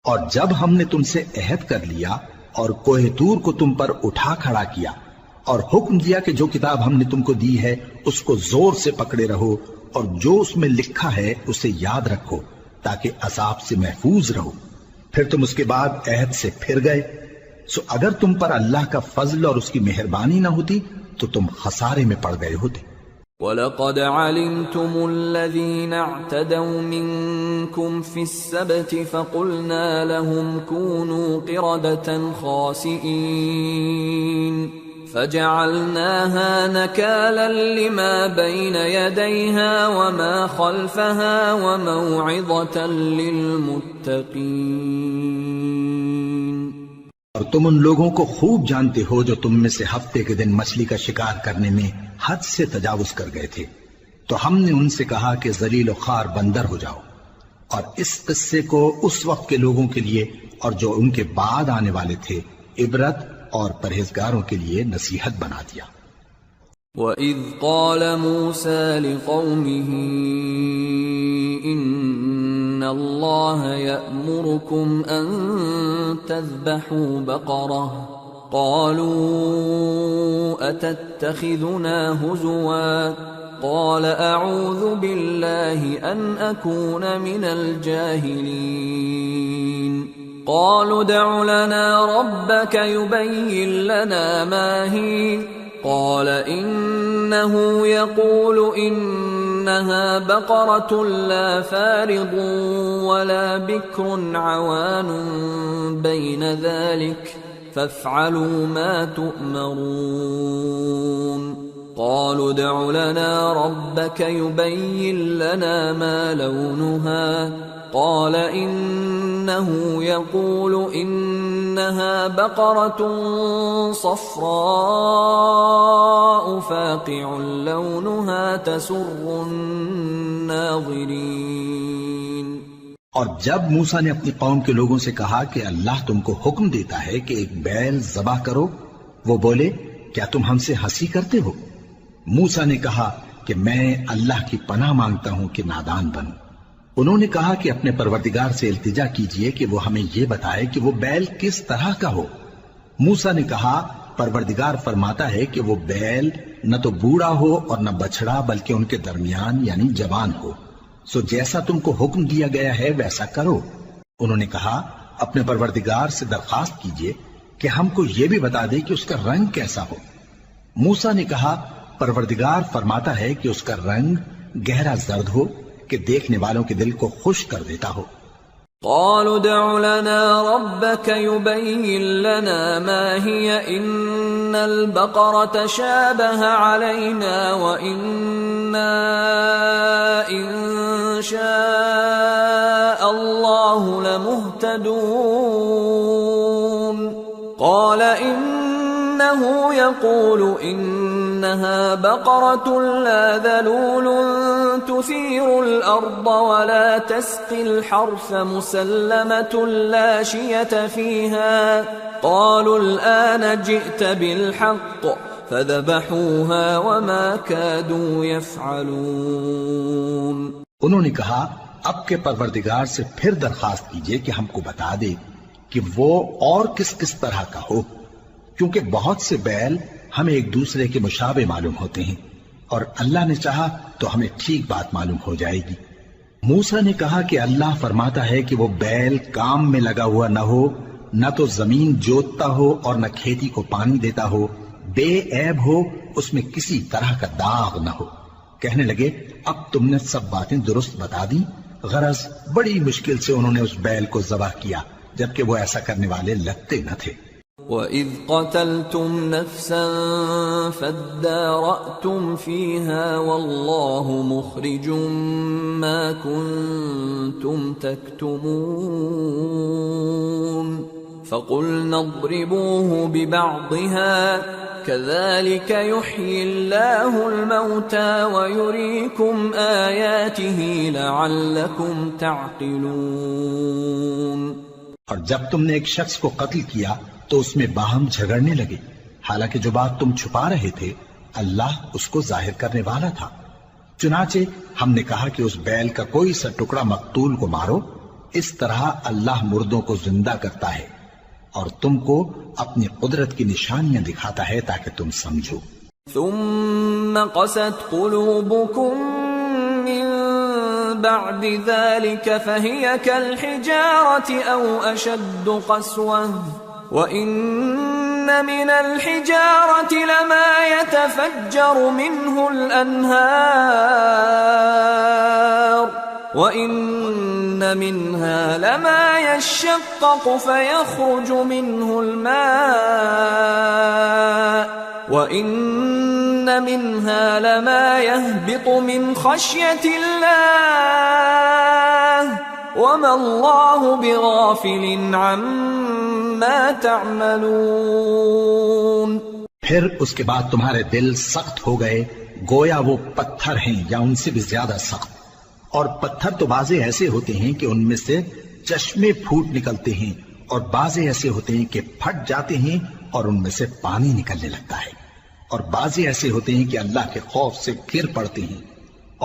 S2: اور جب ہم نے تم سے عہد کر لیا اور کوہ طور کو تم پر اٹھا کھڑا کیا اور حکم دیا کہ جو کتاب ہم نے تم کو دی ہے اس کو زور سے پکڑے رہو اور جو اس میں لکھا ہے اسے یاد رکھو تاکہ عذاب سے محفوظ رہو، پھر تم اس کے بعد عہد سے پھر گئے، سو اگر تم پر اللہ کا فضل اور اس کی مہربانی نہ ہوتی تو تم خسارے میں پڑ گئے ہوتے۔
S1: وَلَقَدْ عَلِمْتُمُ الَّذِينَ اعْتَدَوْا مِنْكُمْ فِي السَّبْتِ فَقُلْنَا لَهُمْ كُونُوا قِرَدَةً خَاسِئِينَ فَجَعَلْنَاهَا نَكَالًا لِمَا بَيْنَ يَدَيْهَا وَمَا خَلْفَهَا وَمَوْعِظَةً لِلْمُتَّقِينَ۔
S2: اور تم ان لوگوں کو خوب جانتے ہو جو تم میں سے ہفتے کے دن مچھلی کا شکار کرنے میں حد سے تجاوز کر گئے تھے، تو ہم نے ان سے کہا کہ ذلیل و خوار بندر ہو جاؤ، اور اس قصے کو اس وقت کے لوگوں کے لیے اور جو ان کے بعد آنے والے تھے عبرت اور پرہیزگاروں کے لیے نصیحت بنا دیا۔
S1: وَإِذْ قَالَ مُوسَى لِقَوْمِهِ إِنَّ اللَّهَ يَأْمُرُكُمْ أَن تَذْبَحُوا بَقَرَةً قَالُوا أَتَتَّخِذُنَا هُزُوًا قَالَ أَعُوذُ بِاللَّهِ أَنْ أَكُونَ مِنَ الْجَاهِلِينَ قَالُوا ادْعُ لَنَا رَبَّكَ يُبَيِّن لَّنَا مَا هِيَ قال إنه يقول إنها بقرة لا فارض ولا بكر عوان بين ذلك فافعلوا ما تؤمرون قالوا ادع لنا ربك يبين لنا ما لونها قال إنه يقول إنها بقرة صفراء فاقع لونها تسر الناظرين۔
S2: اور جب موسیٰ نے اپنی قوم کے لوگوں سے کہا کہ اللہ تم کو حکم دیتا ہے کہ ایک بیل ذبح کرو، وہ بولے کیا تم ہم سے ہنسی کرتے ہو؟ موسیٰ نے کہا کہ میں اللہ کی پناہ مانگتا ہوں کہ نادان بنوں۔ انہوں نے کہا کہ اپنے پروردگار سے التجا کیجئے کہ وہ ہمیں یہ بتائے کہ وہ بیل کس طرح کا ہو۔ موسیٰ نے کہا پروردگار فرماتا ہے کہ وہ بیل نہ تو بوڑھا ہو اور نہ بچڑا بلکہ ان کے درمیان یعنی جوان ہو، سو جیسا تم کو حکم دیا گیا ہے ویسا کرو۔ انہوں نے کہا اپنے پروردگار سے درخواست کیجئے کہ ہم کو یہ بھی بتا دے کہ اس کا رنگ کیسا ہو۔ موسیٰ نے کہا پروردگار فرماتا ہے کہ اس کا رنگ گہرا زرد ہو کہ دیکھنے والوں کے دل کو خوش کر دیتا ہو۔
S1: قالوا ادع لنا ربك يبين لنا ما هي إن البقرة شابه علينا وإنا إن شاء الله لمهتدون قال إنه يقول إنها بقرة لا ذلول تثير الأرض ولا تسقي الحرث مسلمة لا شية فيها قالوا الآن جئت بالحق فذبحوها وما كادوا يفعلون.
S2: انہوں نے کہا اب کے پروردگار سے پھر درخواست کیجئے کہ ہم کو بتا دے کہ وہ اور کس کس طرح کا ہو، کیونکہ بہت سے بیل ہمیں ایک دوسرے کے مشابہ معلوم ہوتے ہیں، اور اللہ نے چاہا تو ہمیں ٹھیک بات معلوم ہو جائے گی. موسیٰ نے کہا کہ اللہ فرماتا ہے کہ وہ بیل کام میں لگا ہوا نہ ہو، نہ تو زمین جوتتا ہو اور نہ کھیتی کو پانی دیتا ہو، بے عیب ہو، اس میں کسی طرح کا داغ نہ ہو. کہنے لگے اب تم نے سب باتیں درست بتا دی. غرض بڑی مشکل سے انہوں نے اس بیل کو ذبح کیا، جبکہ وہ ایسا کرنے والے لگتے نہ تھے.
S1: وَإِذْ قَتَلْتُمْ نَفْسًا فَادَّارَأْتُمْ فِيهَا وَاللَّهُ مُخْرِجٌ مَا كُنْتُمْ تَكْتُمُونَ فَقُلْنَا اضْرِبُوهُ بِبَعْضِهَا كَذَلِكَ يُحْيِي اللَّهُ الْمَوْتَى وَيُرِيكُمْ آيَاتِهِ لَعَلَّكُمْ تَعْقِلُونَ.
S2: اور جب تم نے ایک شخص کو قتل کیا تو اس میں باہم جھگڑنے لگے، حالانکہ جو بات تم چھپا رہے تھے اللہ اس کو ظاہر کرنے والا تھا. چنانچہ ہم نے کہا کہ اس بیل کا کوئی سا ٹکڑا مقتول کو مارو، اس طرح اللہ مردوں کو زندہ کرتا ہے اور تم کو اپنی قدرت کی نشانیاں دکھاتا ہے تاکہ تم سمجھو.
S1: ثم قست قلوبكم من بعد ذلك فهي كالحجارة أو أشد قسوة وإن من الحجارة لما يتفجر منه الأنهار وَإِنَّ مِنْهَا لَمَا يَشَّقَّقُ فَيَخْرُجُ مِنْهُ الْمَاءُ وَإِنَّ مِنْهَا لَمَا يَهْبِطُ مِنْ خَشْيَةِ اللَّهِ وَمَا اللَّهُ بِغَافِلٍ عَمَّا تَعْمَلُونَ.
S2: پھر اس کے بعد تمہارے دل سخت ہو گئے گویا وہ پتھر ہیں یا ان سے بھی زیادہ سخت. اور پتھر تو بعضے ایسے ہوتے ہیں کہ ان میں سے چشمے پھوٹ نکلتے ہیں، اور بعضے ایسے ہوتے ہیں کہ پھٹ جاتے ہیں اور ان میں سے پانی نکلنے لگتا ہے، اور بعضے ایسے ہوتے ہیں کہ اللہ کے خوف سے گر پڑتے ہیں،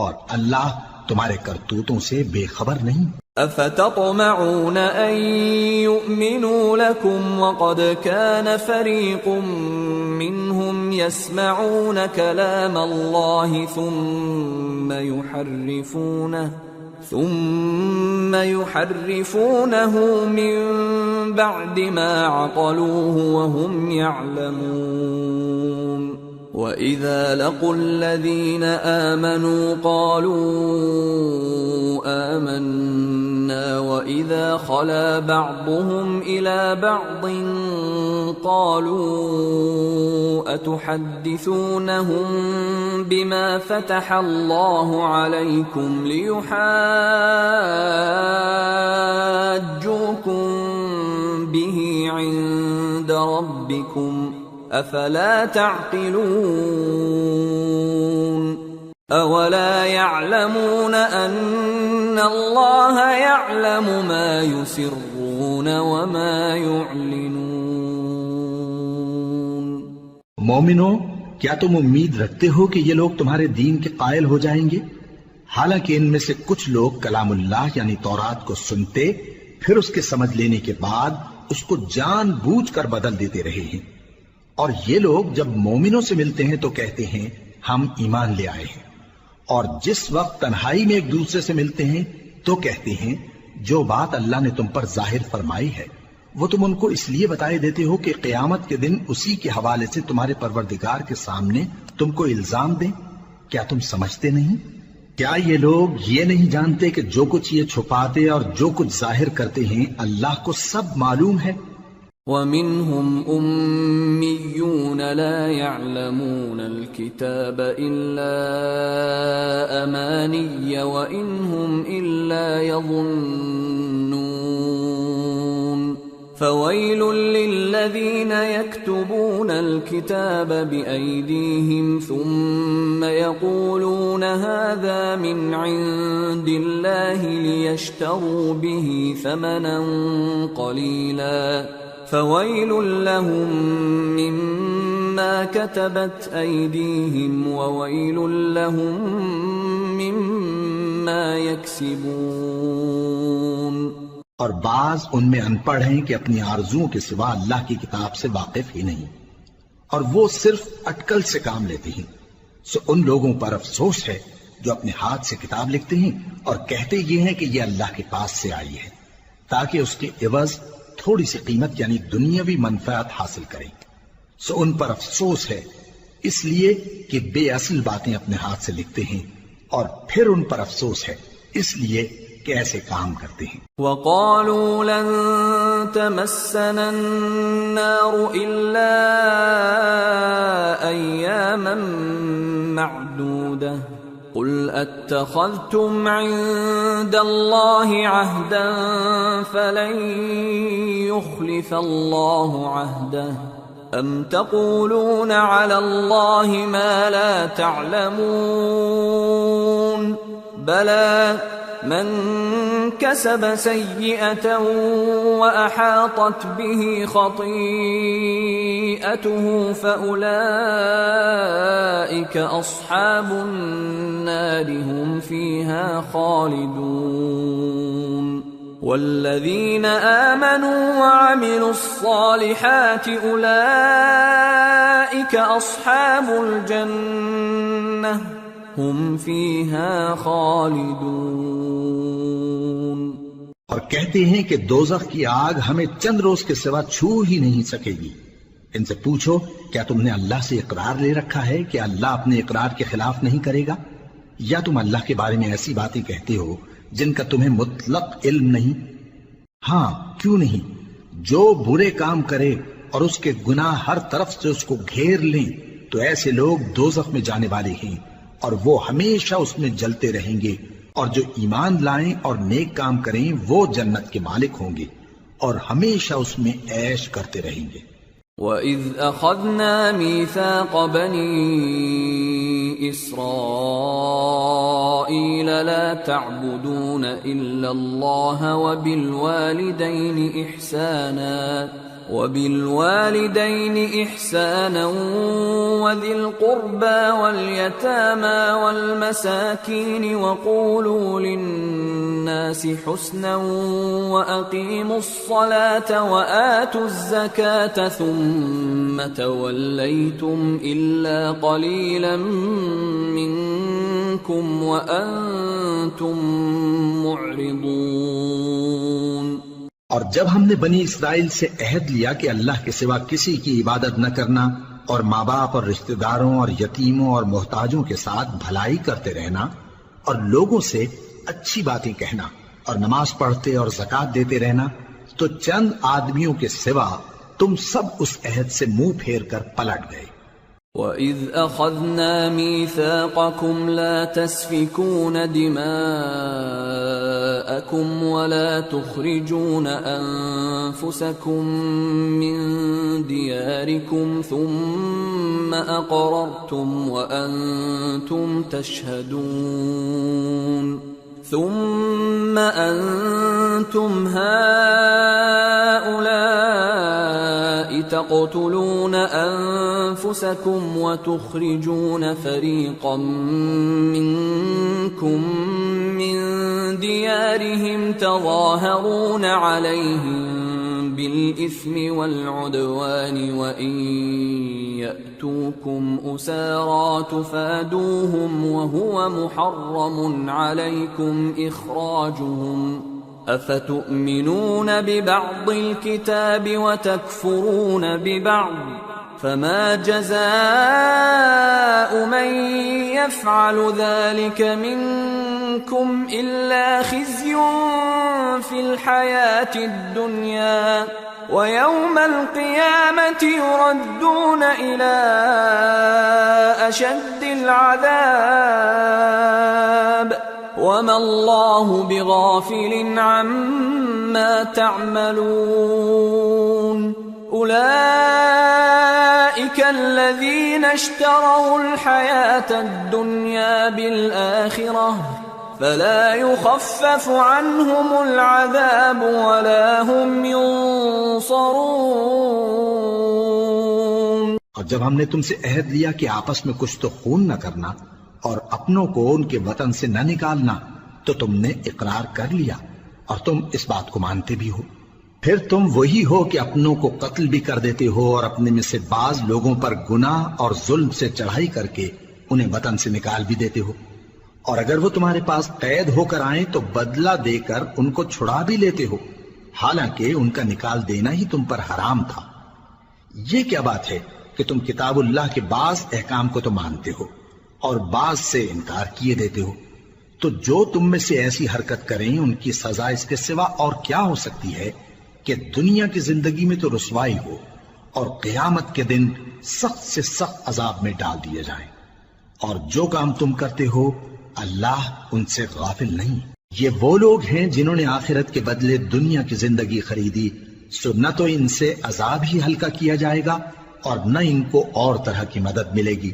S2: اور اللہ تمہارے کرتوتوں سے بے خبر نہیں.
S1: افتطمعون ان يؤمنوا لكم وقد كان فريق منهم يسمعون كلام الله ثم يحرفونه من بعد ما عقلوه وهم يعلمون. وَإِذَا لَقُوا الَّذِينَ آمَنُوا قَالُوا آمَنَّا وَإِذَا خَلَا بَعْضُهُمْ إِلَى بَعْضٍ قَالُوا أَتُحَدِّثُونَهُم بِمَا فَتَحَ اللَّهُ عَلَيْكُمْ لِيُحَاجُّوكُم بِهِ عِندَ رَبِّكُمْ افلا تعقلون. اولا يعلمون ان الله يعلم ما يسرون وما يعلنون.
S2: مومنو، کیا تم امید رکھتے ہو کہ یہ لوگ تمہارے دین کے قائل ہو جائیں گے؟ حالانکہ ان میں سے کچھ لوگ کلام اللہ یعنی تورات کو سنتے پھر اس کے سمجھ لینے کے بعد اس کو جان بوجھ کر بدل دیتے رہے ہیں. اور یہ لوگ جب مومنوں سے ملتے ہیں تو کہتے ہیں ہم ایمان لے آئے ہیں، اور جس وقت تنہائی میں ایک دوسرے سے ملتے ہیں تو کہتے ہیں جو بات اللہ نے تم پر ظاہر فرمائی ہے وہ تم ان کو اس لیے بتائے دیتے ہو کہ قیامت کے دن اسی کے حوالے سے تمہارے پروردگار کے سامنے تم کو الزام دیں. کیا تم سمجھتے نہیں؟ کیا یہ لوگ یہ نہیں جانتے کہ جو کچھ یہ چھپاتے اور جو کچھ ظاہر کرتے ہیں اللہ کو سب معلوم ہے؟
S1: وَمِنْهُمْ أُمِّيُّونَ لَا يَعْلَمُونَ الْكِتَابَ إِلَّا أَمَانِيَّ وَإِنْ هُمْ إِلَّا يَظُنُّونَ فويل للذين يكتبون الكتاب بأيديهم ثم يقولون هذا من عند الله ليشتروا به ثمنا قليلا فويل لهم مما كتبت أيديهم وويل لهم مما يكسبون۔
S2: اور بعض ان میں ان پڑھ ہیں کہ اپنی آرزوؤں کے سوا اللہ کی کتاب سے واقف ہی نہیں، اور وہ صرف اٹکل سے کام لیتے ہیں۔ سو ان لوگوں پر افسوس ہے جو اپنے ہاتھ سے کتاب لکھتے ہیں اور کہتے یہ ہیں کہ یہ اللہ کے پاس سے آئی ہے، تاکہ اس کے عوض تھوڑی سی قیمت یعنی دنیاوی منفعت حاصل کریں۔ سو ان پر افسوس ہے اس لیے کہ بے اصل باتیں اپنے ہاتھ سے لکھتے ہیں، اور پھر ان پر افسوس ہے اس لیے کہ ایسے کام کرتے ہیں۔
S1: وَقَالُوا لَن تَمَسَّنَا النَّارُ إِلَّا أَيَّامًا مَّعْدُودَةً قُلْ أَتَّخَذْتُمْ عِندَ اللَّهِ عَهْدًا فَلَن يُخْلِفَ اللَّهُ عَهْدَهُ أَمْ تَقُولُونَ عَلَى اللَّهِ مَا لَا تَعْلَمُونَ بَلَى من كسب سيئة وأحاطت به خطيئته فأولئك أصحاب النار هم فيها خالدون والذين آمنوا وعملوا الصالحات أولئك أصحاب الجنة ہم فیہا خالدون۔
S2: اور کہتے ہیں کہ دوزخ کی آگ ہمیں چند روز کے سوا چھو ہی نہیں سکے گی۔ ان سے پوچھو کیا تم نے اللہ سے اقرار لے رکھا ہے کہ اللہ اپنے اقرار کے خلاف نہیں کرے گا، یا تم اللہ کے بارے میں ایسی باتیں کہتے ہو جن کا تمہیں مطلق علم نہیں؟ ہاں کیوں نہیں، جو برے کام کرے اور اس کے گناہ ہر طرف سے اس کو گھیر لیں تو ایسے لوگ دوزخ میں جانے والے ہیں، اور وہ ہمیشہ اس میں جلتے رہیں گے، اور جو ایمان لائیں اور نیک کام کریں وہ جنت کے مالک ہوں گے اور ہمیشہ اس میں عیش کرتے رہیں گے۔
S1: وَإِذْ أَخَذْنَا مِيثَاقَ بَنِي إِسْرَائِيلَ لَا تَعْبُدُونَ إِلَّا اللَّهَ وَبِالْوَالِدَيْنِ إِحْسَانًا وَذِي الْقُرْبَى وَالْيَتَامَى وَالْمَسَاكِينِ وَقُولُوا لِلنَّاسِ حُسْنًا وَأَقِيمُوا الصَّلَاةَ وَآتُوا الزَّكَاةَ ثُمَّ تَوَلَّيْتُمْ إِلَّا قَلِيلًا مِّنكُمْ وَأَنتُمْ مُعْرِضُونَ۔
S2: اور جب ہم نے بنی اسرائیل سے عہد لیا کہ اللہ کے سوا کسی کی عبادت نہ کرنا، اور ماں باپ اور رشتہ داروں اور یتیموں اور محتاجوں کے ساتھ بھلائی کرتے رہنا، اور لوگوں سے اچھی باتیں کہنا، اور نماز پڑھتے اور زکوٰۃ دیتے رہنا، تو چند آدمیوں کے سوا تم سب اس عہد سے منہ پھیر کر پلٹ گئے۔
S1: وَإِذْ أَخَذْنَا مِيثَاقَكُمْ لَا تَسْفِكُونَ دِمَاءَكُمْ وَلَا تُخْرِجُونَ أَنفُسَكُمْ مِنْ دِيَارِكُمْ ثُمَّ أَقْرَرْتُمْ وَأَنْتُمْ تَشْهَدُونَ ثُمَّ أَنْتُمْ هَؤُلَاءِ تَقْتُلُونَ أَنفُسَكُمْ وَتُخْرِجُونَ فَرِيقًا مِّنكُمْ مِنْ دِيَارِهِمْ تَظَاهَرُونَ عَلَيْهِمْ بِالْإِثْمِ وَالْعُدْوَانِ وَإِنْ يَأْتُوكُمْ أُسَارَى تُفَادُوهُمْ وَهُوَ مُحَرَّمٌ عَلَيْكُمْ إِخْرَاجُهُمْ أَفَتُؤْمِنُونَ بِبَعْضِ الْكِتَابِ وَتَكْفُرُونَ بِبَعْضٍ فَمَا جَزَاءُ مَنْ يَفْعَلُ ذَلِكَ مِنْكُمْ إِلَّا خِزْيٌ فِي الْحَيَاةِ الدُّنْيَا وَيَوْمَ الْقِيَامَةِ يُرَدُّونَ إِلَى أَشَدِّ الْعَذَابِ وما الله بغافل عما تعملون أولئك الذين اشتروا الحياة الدنيا بالآخرة فلا يخفف عنهم العذاب ولا هم ينصرون۔
S2: اور جب ہم نے تم سے عہد لیا کہ آپس میں کچھ تو خون نہ کرنا اور اپنوں کو ان کے وطن سے نہ نکالنا، تو تم نے اقرار کر لیا اور تم اس بات کو مانتے بھی ہو۔ پھر تم وہی ہو کہ اپنوں کو قتل بھی کر دیتے ہو اور اپنے میں سے بعض لوگوں پر گناہ اور ظلم سے چڑھائی کر کے انہیں وطن سے نکال بھی دیتے ہو، اور اگر وہ تمہارے پاس قید ہو کر آئیں تو بدلہ دے کر ان کو چھڑا بھی لیتے ہو، حالانکہ ان کا نکال دینا ہی تم پر حرام تھا۔ یہ کیا بات ہے کہ تم کتاب اللہ کے بعض احکام کو تو مانتے ہو اور بعض سے انکار کیے دیتے ہو؟ تو جو تم میں سے ایسی حرکت کریں ان کی سزا اس کے سوا اور کیا ہو سکتی ہے کہ دنیا کی زندگی میں تو رسوائی ہو اور قیامت کے دن سخت سے سخت عذاب میں ڈال دیے جائیں۔ اور جو کام تم کرتے ہو اللہ ان سے غافل نہیں۔ یہ وہ لوگ ہیں جنہوں نے آخرت کے بدلے دنیا کی زندگی خریدی، سو نہ تو ان سے عذاب ہی ہلکا کیا جائے گا اور نہ ان کو اور طرح کی مدد ملے گی۔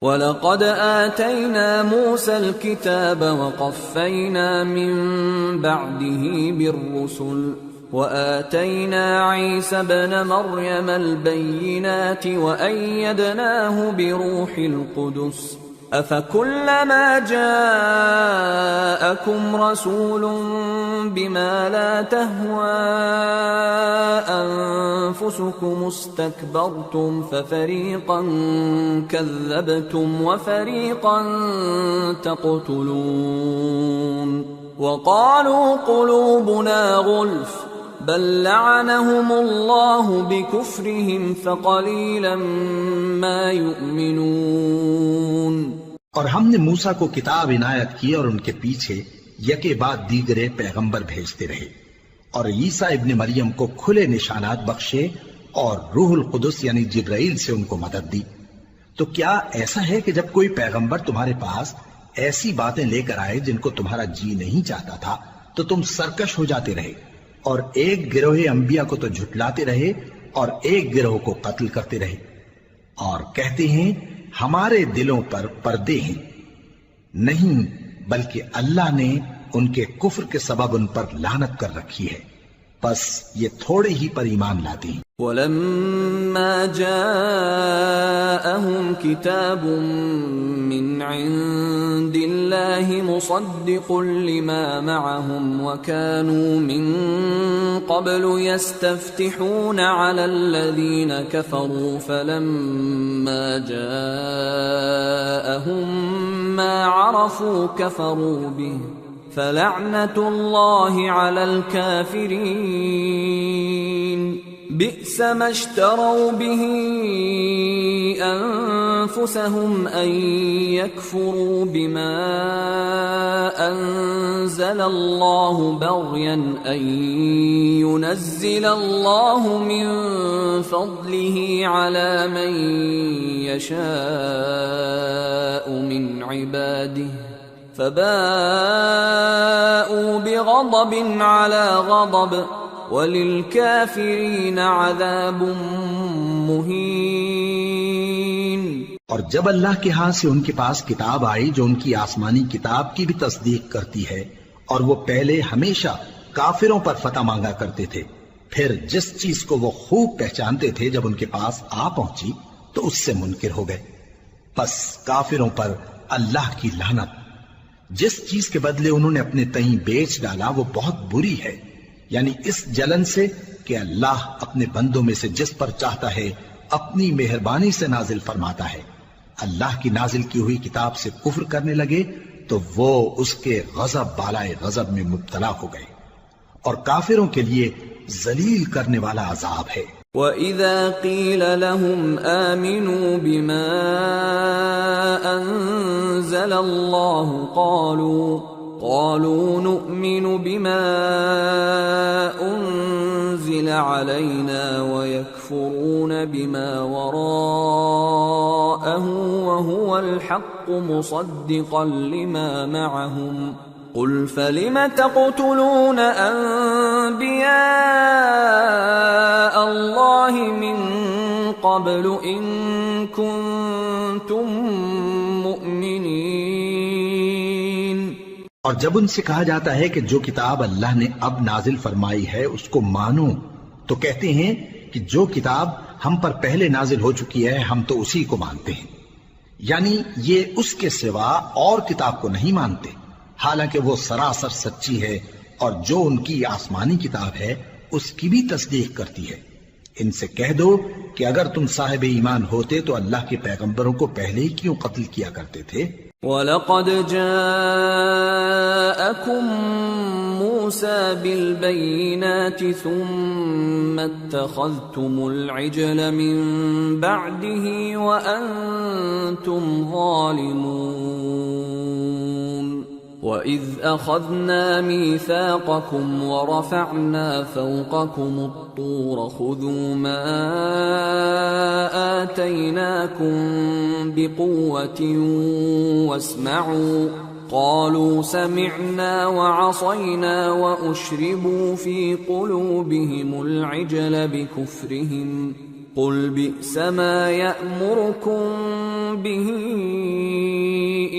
S1: وَلَقَدْ آتَيْنَا مُوسَى الْكِتَابَ وَقَفَّيْنَا مِن بَعْدِهِ بِالرُّسُلِ وَآتَيْنَا عِيسَى ابْنَ مَرْيَمَ الْبَيِّنَاتِ وَأَيَّدْنَاهُ بِرُوحِ الْقُدُسِ أَفَكُلَّمَا جَاءَكُمْ رَسُولٌ بِمَا لَا تَهْوَى أَنفُسُكُمُ اسْتَكْبَرْتُمْ فَفَرِيقًا كَذَّبْتُمْ وَفَرِيقًا تَقْتُلُونَ وَقَالُوا قُلُوبُنَا غُلْفٌ بل لعنهم الله بكفرهم فقليلا ما يؤمنون۔
S2: اور ہم نے موسیٰ کو کتاب عنایت کی اور ان کے پیچھے یکے بعد دیگرے پیغمبر بھیجتے رہے، اور عیسیٰ ابن مریم کو کھلے نشانات بخشے اور روح القدس یعنی جبرائیل سے ان کو مدد دی۔ تو کیا ایسا ہے کہ جب کوئی پیغمبر تمہارے پاس ایسی باتیں لے کر آئے جن کو تمہارا جی نہیں چاہتا تھا تو تم سرکش ہو جاتے رہے، اور ایک گروہ انبیاء کو تو جھٹلاتے رہے اور ایک گروہ کو قتل کرتے رہے، اور کہتے ہیں ہمارے دلوں پر پردے ہیں؟ نہیں، بلکہ اللہ نے ان کے کفر کے سبب ان پر لعنت کر رکھی ہے، بس یہ تھوڑے ہی پر ایمان لاتے ہیں۔
S1: وَلَمَّا جَاءَهُمْ كِتَابٌ مِّنْ عِندِ اللَّهِ مُصَدِّقٌ لِّمَا مَعَهُمْ وَكَانُوا مِن قَبْلُ يَسْتَفْتِحُونَ عَلَى الَّذِينَ كَفَرُوا فَلَمَّا جَاءَهُم مَّا عَرَفُوا كَفَرُوا بِهِ فَلَعْنَةُ اللَّهِ عَلَى الْكَافِرِينَ بئس ما اشتروا به أنفسهم أن يكفروا بما أنزل الله بغيا أن ينزل الله من فضله على من يشاء من عباده فباءوا بغضب على غضب وَلِلْكَافِرِينَ عَذَابٌ مُّهِينٌ۔
S2: اور جب اللہ کے ہاں سے ان کے پاس کتاب آئی جو ان کی آسمانی کتاب کی بھی تصدیق کرتی ہے، اور وہ پہلے ہمیشہ کافروں پر فتح مانگا کرتے تھے، پھر جس چیز کو وہ خوب پہچانتے تھے جب ان کے پاس آ پہنچی تو اس سے منکر ہو گئے، بس کافروں پر اللہ کی لعنت۔ جس چیز کے بدلے انہوں نے اپنے تئیں بیچ ڈالا وہ بہت بری ہے، یعنی اس جلن سے کہ اللہ اپنے بندوں میں سے جس پر چاہتا ہے اپنی مہربانی سے نازل فرماتا ہے۔ اللہ کی نازل کی ہوئی کتاب سے کفر کرنے لگے تو وہ اس کے غضب بالائے غضب میں مبتلا ہو گئے، اور کافروں کے لیے ذلیل کرنے والا عذاب ہے۔
S1: وَإِذَا قِيلَ لَهُمْ آمِنُوا بِمَا أَنزَلَ اللَّهُ قالوا نؤمن بما أنزل أنزل علينا ويكفرون بما وراءه وهو الحق مصدقا لما معهم قل فلم تقتلون أنبياء الله من قبل إن كنتم مؤمنين۔
S2: اور جب ان سے کہا جاتا ہے کہ جو کتاب اللہ نے اب نازل فرمائی ہے اس کو مانو، تو کہتے ہیں کہ جو کتاب ہم پر پہلے نازل ہو چکی ہے ہم تو اسی کو مانتے ہیں، یعنی یہ اس کے سوا اور کتاب کو نہیں مانتے، حالانکہ وہ سراسر سچی ہے اور جو ان کی آسمانی کتاب ہے اس کی بھی تصدیق کرتی ہے۔ ان سے کہہ دو کہ اگر تم صاحب ایمان ہوتے تو اللہ کے پیغمبروں کو پہلے ہی کیوں قتل کیا کرتے تھے؟
S1: وَلَقَدْ جَاءَكُم مُوسَى بِالْبَيِّنَاتِ ثُمَّ اتَّخَذْتُمُ الْعِجْلَ مِن بَعْدِهِ وَأَنتُمْ ظَالِمُونَ وَإِذْ أَخَذْنَا مِيثَاقَكُمْ وَرَفَعْنَا فَوْقَكُمُ الطُّورَ خُذُوا مَا آتَيْنَاكُمْ بِقُوَّةٍ وَاسْمَعُوا قَالُوا سَمِعْنَا وَعَصَيْنَا وَأُشْرِبُوا فِي قُلُوبِهِمُ الْعِجْلَ بِكُفْرِهِمْ قُلْ بِئْسَ مَا يَأْمُرُكُمْ بِهِ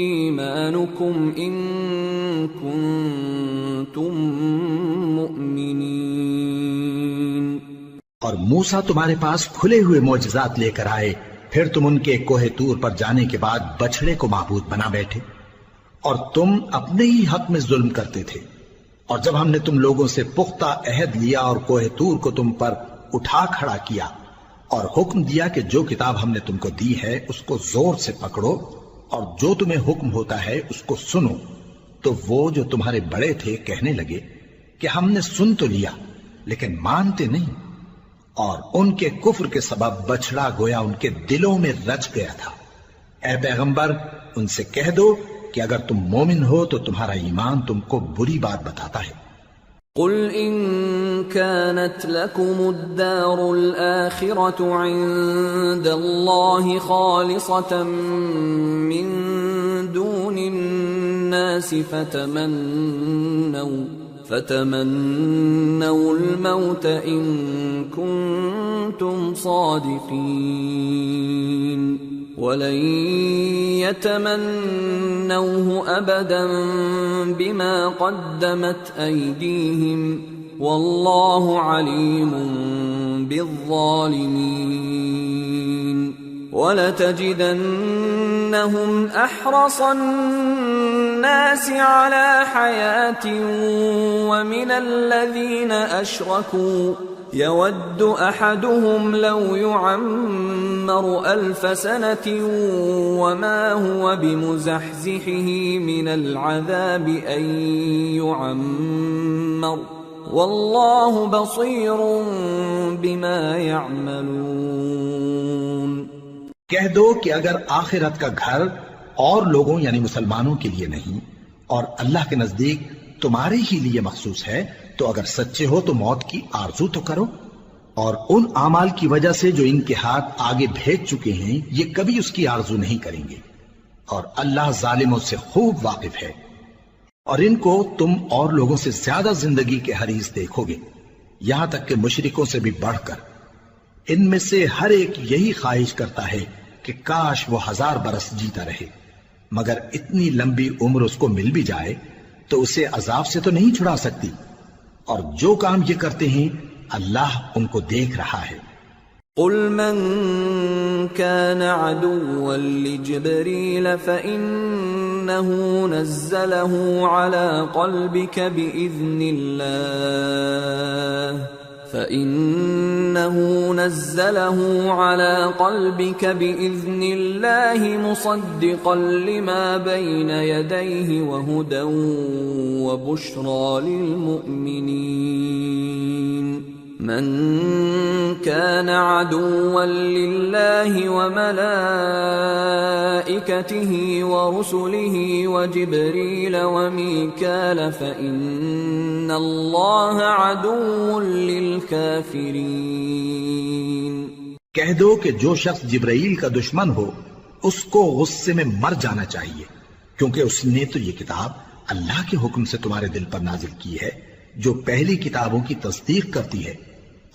S1: إِيمَانُكُمْ إِن كُنتُم مُّؤْمِنِينَ۔
S2: اور موسیٰ تمہارے پاس کھلے ہوئے معجزات لے کر آئے، پھر تم ان کے کوہ طور پر جانے کے بعد بچڑے کو معبود بنا بیٹھے، اور تم اپنے ہی حق میں ظلم کرتے تھے۔ اور جب ہم نے تم لوگوں سے پختہ عہد لیا اور کوہ طور کو تم پر اٹھا کھڑا کیا اور حکم دیا کہ جو کتاب ہم نے تم کو دی ہے اس کو زور سے پکڑو اور جو تمہیں حکم ہوتا ہے اس کو سنو، تو وہ جو تمہارے بڑے تھے کہنے لگے کہ ہم نے سن تو لیا لیکن مانتے نہیں، اور ان کے کفر کے سبب بچڑا گویا ان کے دلوں میں رچ گیا تھا۔ اے پیغمبر ان سے کہہ دو کہ اگر تم مومن ہو تو تمہارا ایمان تم کو بری بات بتاتا ہے۔
S1: قل إن كانت لكم الدار الآخرة عند الله خالصة من دون الناس فتمنوا الموت إن كنتم صادقين ولن يتمنوه أبدا بما قدمت أيديهم والله عليم بالظالمين ولتجدنهم أحرص الناس على حياة ومن الذين أشركوا يود أحدهم لو يعمر 1000 سنة وما هو بمزحزحه من العذاب أن يعمر والله بصير بما يعملون۔
S2: کہہ دو کہ اگر آخرت کا گھر اور لوگوں یعنی مسلمانوں کے لیے نہیں اور اللہ کے نزدیک تمہارے ہی لیے مخصوص ہے تو اگر سچے ہو تو موت کی آرزو تو کرو، اور ان اعمال کی وجہ سے جو ان کے ہاتھ آگے بھیج چکے ہیں یہ کبھی اس کی آرزو نہیں کریں گے، اور اللہ ظالموں سے خوب واقف ہے۔ اور ان کو تم اور لوگوں سے زیادہ زندگی کے حریص دیکھو گے، یہاں تک کہ مشرکوں سے بھی بڑھ کر۔ ان میں سے ہر ایک یہی خواہش کرتا ہے کہ کاش وہ 1000 برس جیتا رہے، مگر اتنی لمبی عمر اس کو مل بھی جائے تو اسے عذاب سے تو نہیں چھڑا سکتی، اور جو کام یہ کرتے ہیں اللہ ان کو دیکھ رہا ہے۔
S1: قل من كان عدوا لجبريل فإنه نزله على قلبك بإذن الله مصدقا لما بين يديه وهدى وبشرى للمؤمنين۔ من كان عدوا لله وملائكته ورسله وجبريل وميكال فإن الله عدو للكافرين۔
S2: کہہ دو کہ جو شخص جبرائیل کا دشمن ہو اس کو غصے میں مر جانا چاہیے، کیونکہ اس نے تو یہ کتاب اللہ کے حکم سے تمہارے دل پر نازل کی ہے جو پہلی کتابوں کی تصدیق کرتی ہے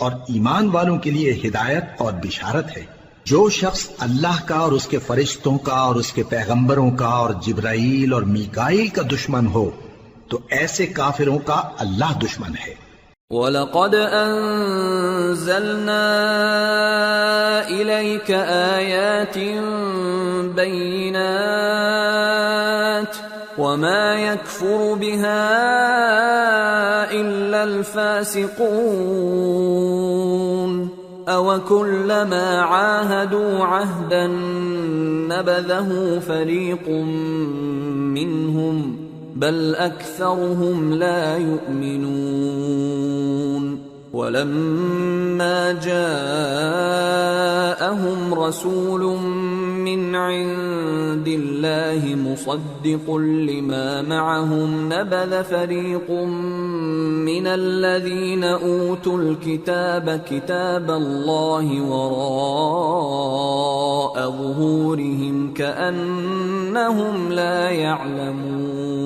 S2: اور ایمان والوں کے لیے ہدایت اور بشارت ہے۔ جو شخص اللہ کا اور اس کے فرشتوں کا اور اس کے پیغمبروں کا اور جبرائیل اور میکائیل کا دشمن ہو تو ایسے کافروں کا اللہ دشمن ہے۔
S1: وَلَقَدْ أَنزَلْنَا إِلَيْكَ آيَاتٍ بَيِّنَاتٍ وَمَا يَكْفُرُ بِهَا إِلَّا الْفَاسِقُونَ أَوَكُلَّمَا عَاهَدُوا عَهْدًا نَبَذَهُ فَرِيقٌ مِّنْهُمْ بل أكثرهم لا يؤمنون۔ ولما جاءهم رسول من عند الله مصدق لما معهم نبذ فريق من الذين أوتوا الكتاب كتاب الله وراء ظهورهم كأنهم لا يعلمون۔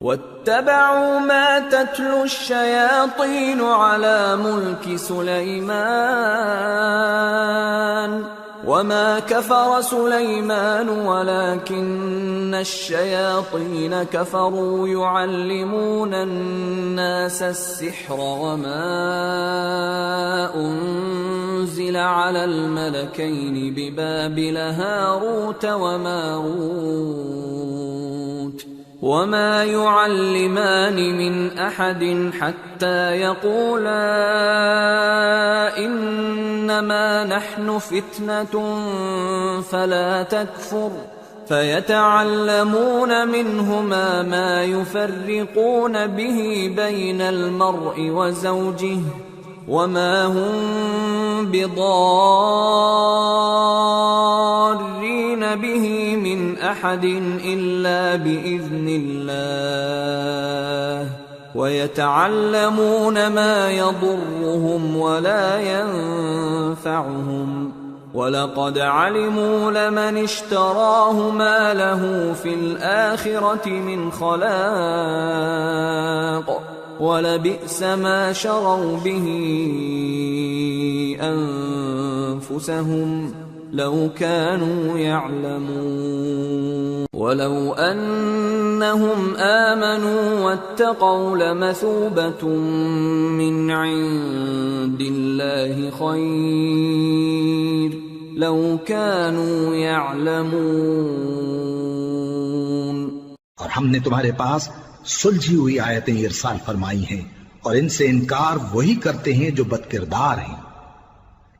S1: واتبعوا ما تتلو الشياطين على ملك سليمان وما كفر سليمان ولكن الشياطين كفروا يعلمون الناس السحر وما أنزل على الملكين ببابل هاروت وماروت وما يعلمان من أحد حتى يقولا إنما نحن فتنة فلا تكفر فيتعلمون منهما ما يفرقون به بين المرء وزوجه وما هم بضارين به من أحد إلا بإذن الله ويتعلمون ما يضرهم ولا ينفعهم وَلَقَدْ عَلِمُوا لَمَنِ اشْتَرَاهُ مَا لَهُ فِي الْآخِرَةِ مِنْ خَلَاقٍ وَلَبِئْسَ مَا شَرَوْا بِهِ أَنفُسَهُمْ لَوْ كَانُوا يَعْلَمُونَ وَلَوْ أَنَّهُمْ آمَنُوا وَاتَّقَوْا لَمَثُوبَةٌ مِّنْ عِندِ اللَّهِ خَيْرٌ لَوْ كَانُوا يَعْلَمُونَ۔
S2: اور ہم نے تمہارے پاس سلجھی ہوئی آیتیں ارسال فرمائی ہیں اور ان سے انکار وہی کرتے ہیں جو بدکردار ہیں۔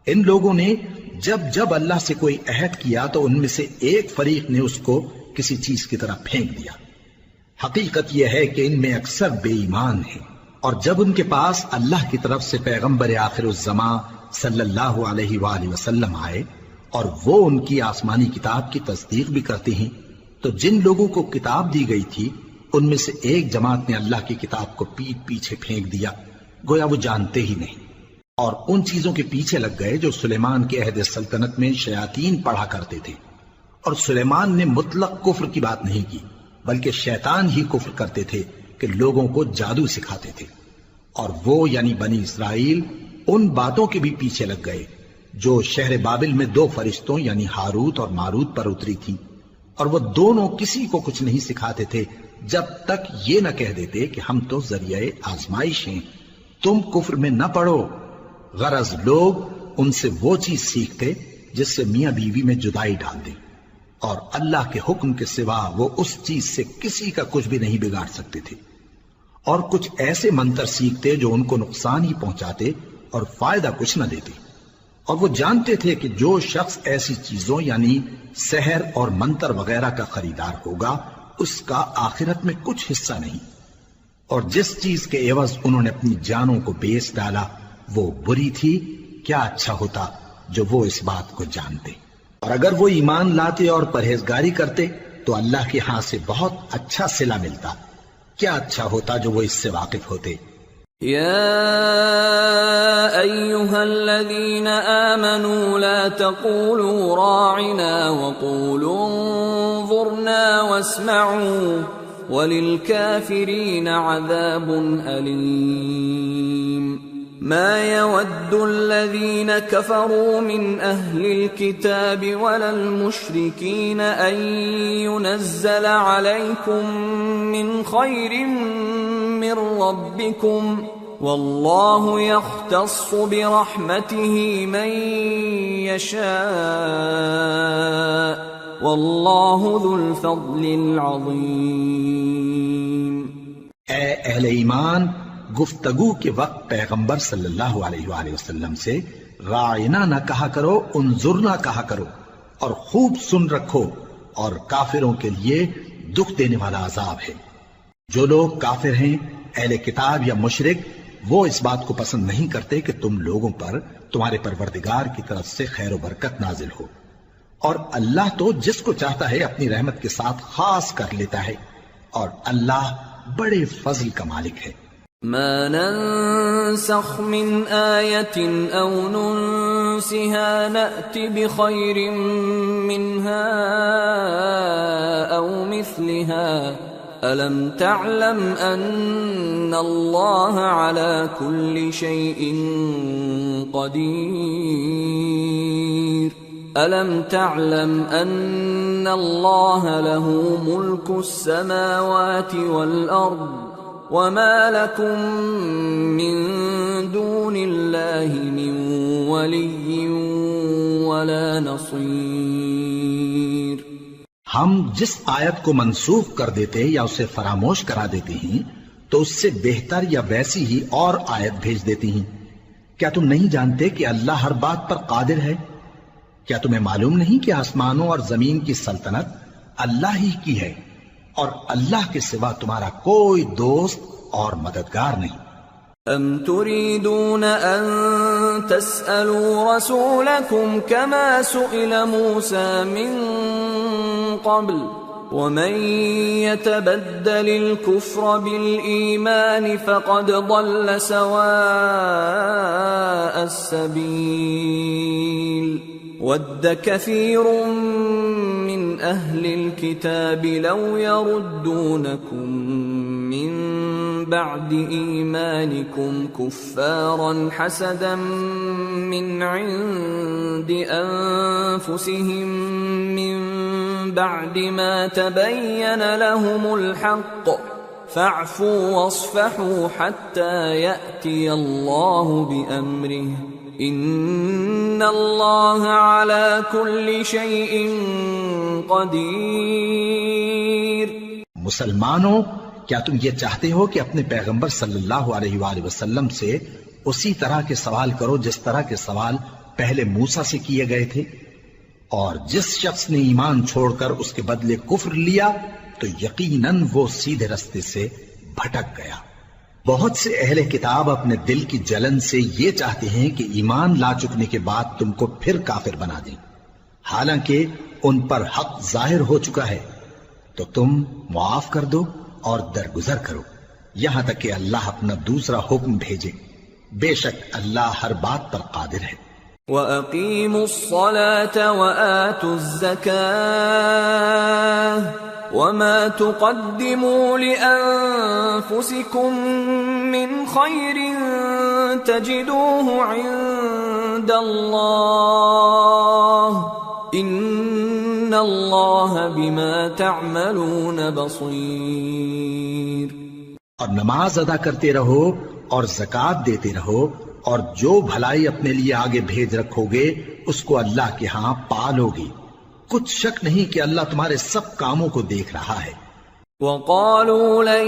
S2: ان لوگوں نے جب جب اللہ سے کوئی عہد کیا تو ان میں سے ایک فریق نے اس کو کسی چیز کی طرح پھینک دیا۔ حقیقت یہ ہے کہ ان میں اکثر بے ایمان ہیں، اور جب ان کے پاس اللہ کی طرف سے پیغمبر آخر الزمان صلی اللہ علیہ وآلہ وسلم آئے اور وہ ان کی آسمانی کتاب کی تصدیق بھی کرتے ہیں، تو جن لوگوں کو کتاب دی گئی تھی ان میں سے ایک جماعت نے اللہ کی کتاب کو پیٹ پیچھے پھینک دیا، گویا وہ جانتے ہی نہیں، اور ان چیزوں کے پیچھے لگ گئے جو سلیمان کے عہد سلطنت میں شیاطین پڑھا کرتے تھے۔ اور سلیمان نے مطلق کفر کی بات نہیں کی، بلکہ شیطان ہی کفر کرتے تھے کہ لوگوں کو جادو سکھاتے تھے، اور وہ یعنی بنی اسرائیل ان باتوں کے بھی پیچھے لگ گئے جو شہر بابل میں دو فرشتوں یعنی ہاروت اور ماروت پر اتری تھی، اور وہ دونوں کسی کو کچھ نہیں سکھاتے تھے جب تک یہ نہ کہہ دیتے کہ ہم تو ذریعہ آزمائش ہیں، تم کفر میں نہ پڑو۔ غرض لوگ ان سے وہ چیز سیکھتے جس سے میاں بیوی میں جدائی ڈال دیں، اور اللہ کے حکم کے سوا وہ اس چیز سے کسی کا کچھ بھی نہیں بگاڑ سکتے تھے، اور کچھ ایسے منتر سیکھتے جو ان کو نقصان ہی پہنچاتے اور فائدہ کچھ نہ دیتے، اور وہ جانتے تھے کہ جو شخص ایسی چیزوں یعنی سحر اور منتر وغیرہ کا خریدار ہوگا اس کا آخرت میں کچھ حصہ نہیں، اور جس چیز کے عوض انہوں نے اپنی جانوں کو بیچ ڈالا وہ بری تھی، کیا اچھا ہوتا جو وہ اس بات کو جانتے۔ اور اگر وہ ایمان لاتے اور پرہیزگاری کرتے تو اللہ کے ہاں سے بہت اچھا صلہ ملتا، کیا اچھا ہوتا جو وہ اس سے واقف ہوتے۔
S1: يا أيها الذين آمنوا لا تقولوا راعنا وقولوا انظرنا واسمعوا وللكافرين عذاب أليم ما يود الذين كفروا من أهل الكتاب ولا المشركين أن ينزل عليكم من خير من ربكم والله يختص برحمته من يشاء والله ذو الفضل العظيم۔
S2: اے اہل ایمان، گفتگو کے وقت پیغمبر صلی اللہ علیہ وآلہ وسلم سے راعنا نہ کہا کرو، انظرنا کہا کرو، اور خوب سن رکھو، اور کافروں کے لیے دکھ دینے والا عذاب ہے۔ جو لوگ کافر ہیں، اہل کتاب یا مشرک، وہ اس بات کو پسند نہیں کرتے کہ تم لوگوں پر تمہارے پروردگار کی طرف سے خیر و برکت نازل ہو، اور اللہ تو جس کو چاہتا ہے اپنی رحمت کے ساتھ خاص کر لیتا ہے، اور اللہ بڑے فضل کا مالک ہے۔
S1: ما ننسخ من آية أو ننسها نأت بخير منها أو مثلها ألم تعلم أن الله على كل شيء قدير ألم تعلم أن الله له ملك السماوات والأرض وما لكم من دون الله من ولي ولا نصير۔
S2: ہم جس آیت کو منسوخ کر دیتے یا اسے فراموش کرا دیتے ہیں تو اس سے بہتر یا ویسی ہی اور آیت بھیج دیتی ہیں۔ کیا تم نہیں جانتے کہ اللہ ہر بات پر قادر ہے؟ کیا تمہیں معلوم نہیں کہ آسمانوں اور زمین کی سلطنت اللہ ہی کی ہے، اور اللہ کے سوا تمہارا کوئی دوست اور مددگار نہیں۔
S1: ام تريدون ان تسألوا رسولكم كما سئل موسى من قبل ومن يتبدل الكفر بالإيمان فقد ضل سواء السبيل ود كثير من أهل الكتاب لو يردونكم من بعد إيمانكم كفارا حسدا من عند أنفسهم من بعد ما تبين لهم الحق فاعفوا واصفحوا حتى يأتي الله بأمره ان اللہ علی کل شیء قدیر۔
S2: مسلمانوں، کیا تم یہ چاہتے ہو کہ اپنے پیغمبر صلی اللہ علیہ وآلہ وسلم سے اسی طرح کے سوال کرو جس طرح کے سوال پہلے موسیٰ سے کیے گئے تھے؟ اور جس شخص نے ایمان چھوڑ کر اس کے بدلے کفر لیا تو یقیناً وہ سیدھے رستے سے بھٹک گیا۔ بہت سے اہل کتاب اپنے دل کی جلن سے یہ چاہتے ہیں کہ ایمان لا چکنے کے بعد تم کو پھر کافر بنا دیں، حالانکہ ان پر حق ظاہر ہو چکا ہے، تو تم معاف کر دو اور درگزر کرو یہاں تک کہ اللہ اپنا دوسرا حکم بھیجے، بے شک اللہ ہر بات پر قادر ہے۔
S1: وَأَقِيمُوا الصَّلَاةَ وَآتُوا الزَّكَاةَ وَمَا تُقَدِّمُوا لِأَنفُسِكُم مِّنْ خَيْرٍ تَجِدُوهُ عِندَ اللَّهِ إِنَّ اللَّهَ بِمَا تَعْمَلُونَ بَصِيرٌ۔
S2: اور نماز ادا کرتے رہو اور زکوٰۃ دیتے رہو، اور جو بھلائی اپنے لیے آگے بھیج رکھو گے اس کو اللہ کے ہاں پالو گے، کچھ شک نہیں کہ اللہ تمہارے سب کاموں کو دیکھ رہا ہے۔
S1: وَقَالُوا لَن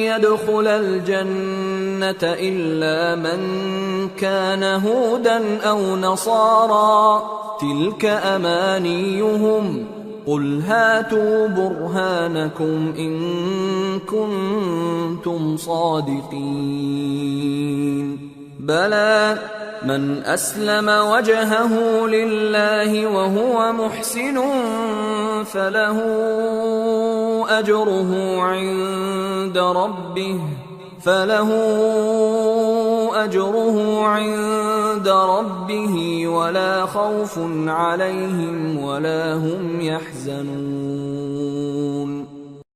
S1: يَدْخُلَ الْجَنَّةَ إِلَّا مَن كَانَ هُودًا أَوْ نَصَارَىٰ تِلْكَ أَمَانِيُّهُمْ قل هاتوا برهانكم إن كنتم صادقين بلى من أسلم وجهه لله وهو محسن فله أجره عند ربه ولا خوف عليهم ولا هم يحزنون۔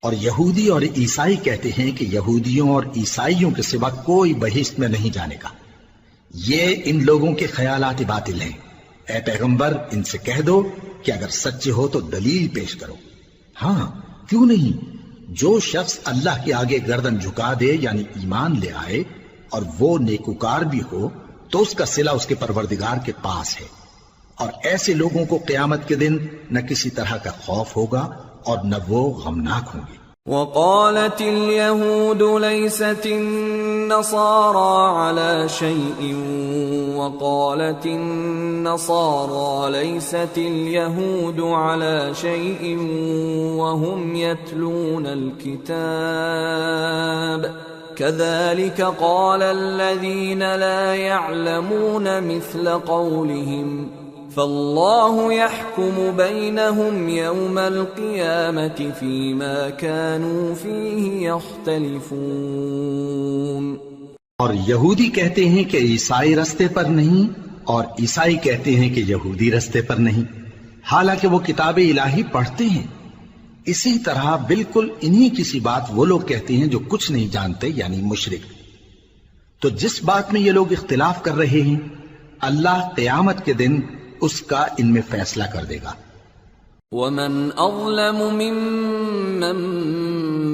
S2: اور یہودی اور عیسائی کہتے ہیں کہ یہودیوں اور عیسائیوں کے سوا کوئی بہشت میں نہیں جانے کا۔ یہ ان لوگوں کے خیالات باطل ہیں۔ اے پیغمبر ان سے کہہ دو کہ اگر سچے ہو تو دلیل پیش کرو۔ ہاں کیوں نہیں، جو شخص اللہ کے آگے گردن جھکا دے یعنی ایمان لے آئے اور وہ نیکوکار بھی ہو تو اس کا صلہ اس کے پروردگار کے پاس ہے، اور ایسے لوگوں کو قیامت کے دن نہ کسی طرح کا خوف ہوگا اور نہ وہ غمناک ہوں گے۔
S1: وقالت اليهود ليست النصارى على شيء وقالت النصارى ليست اليهود على شيء وهم يتلون الكتاب كذلك قال الذين لا يعلمون مثل قولهم فالله يحكم بينهم يوم القيامة فيما كانوا فيه يختلفون۔
S2: اور یہودی کہتے ہیں کہ عیسائی رستے پر نہیں، اور عیسائی کہتے ہیں کہ یہودی رستے پر نہیں، حالانکہ وہ کتاب الہی پڑھتے ہیں۔ اسی طرح بالکل انہی کسی بات وہ لوگ کہتے ہیں جو کچھ نہیں جانتے یعنی مشرک۔ تو جس بات میں یہ لوگ اختلاف کر رہے ہیں اللہ قیامت کے دن اس کا ان میں فیصلہ کر دے گا۔
S1: وَمَنْ أَظْلَمُ مِمَّنْ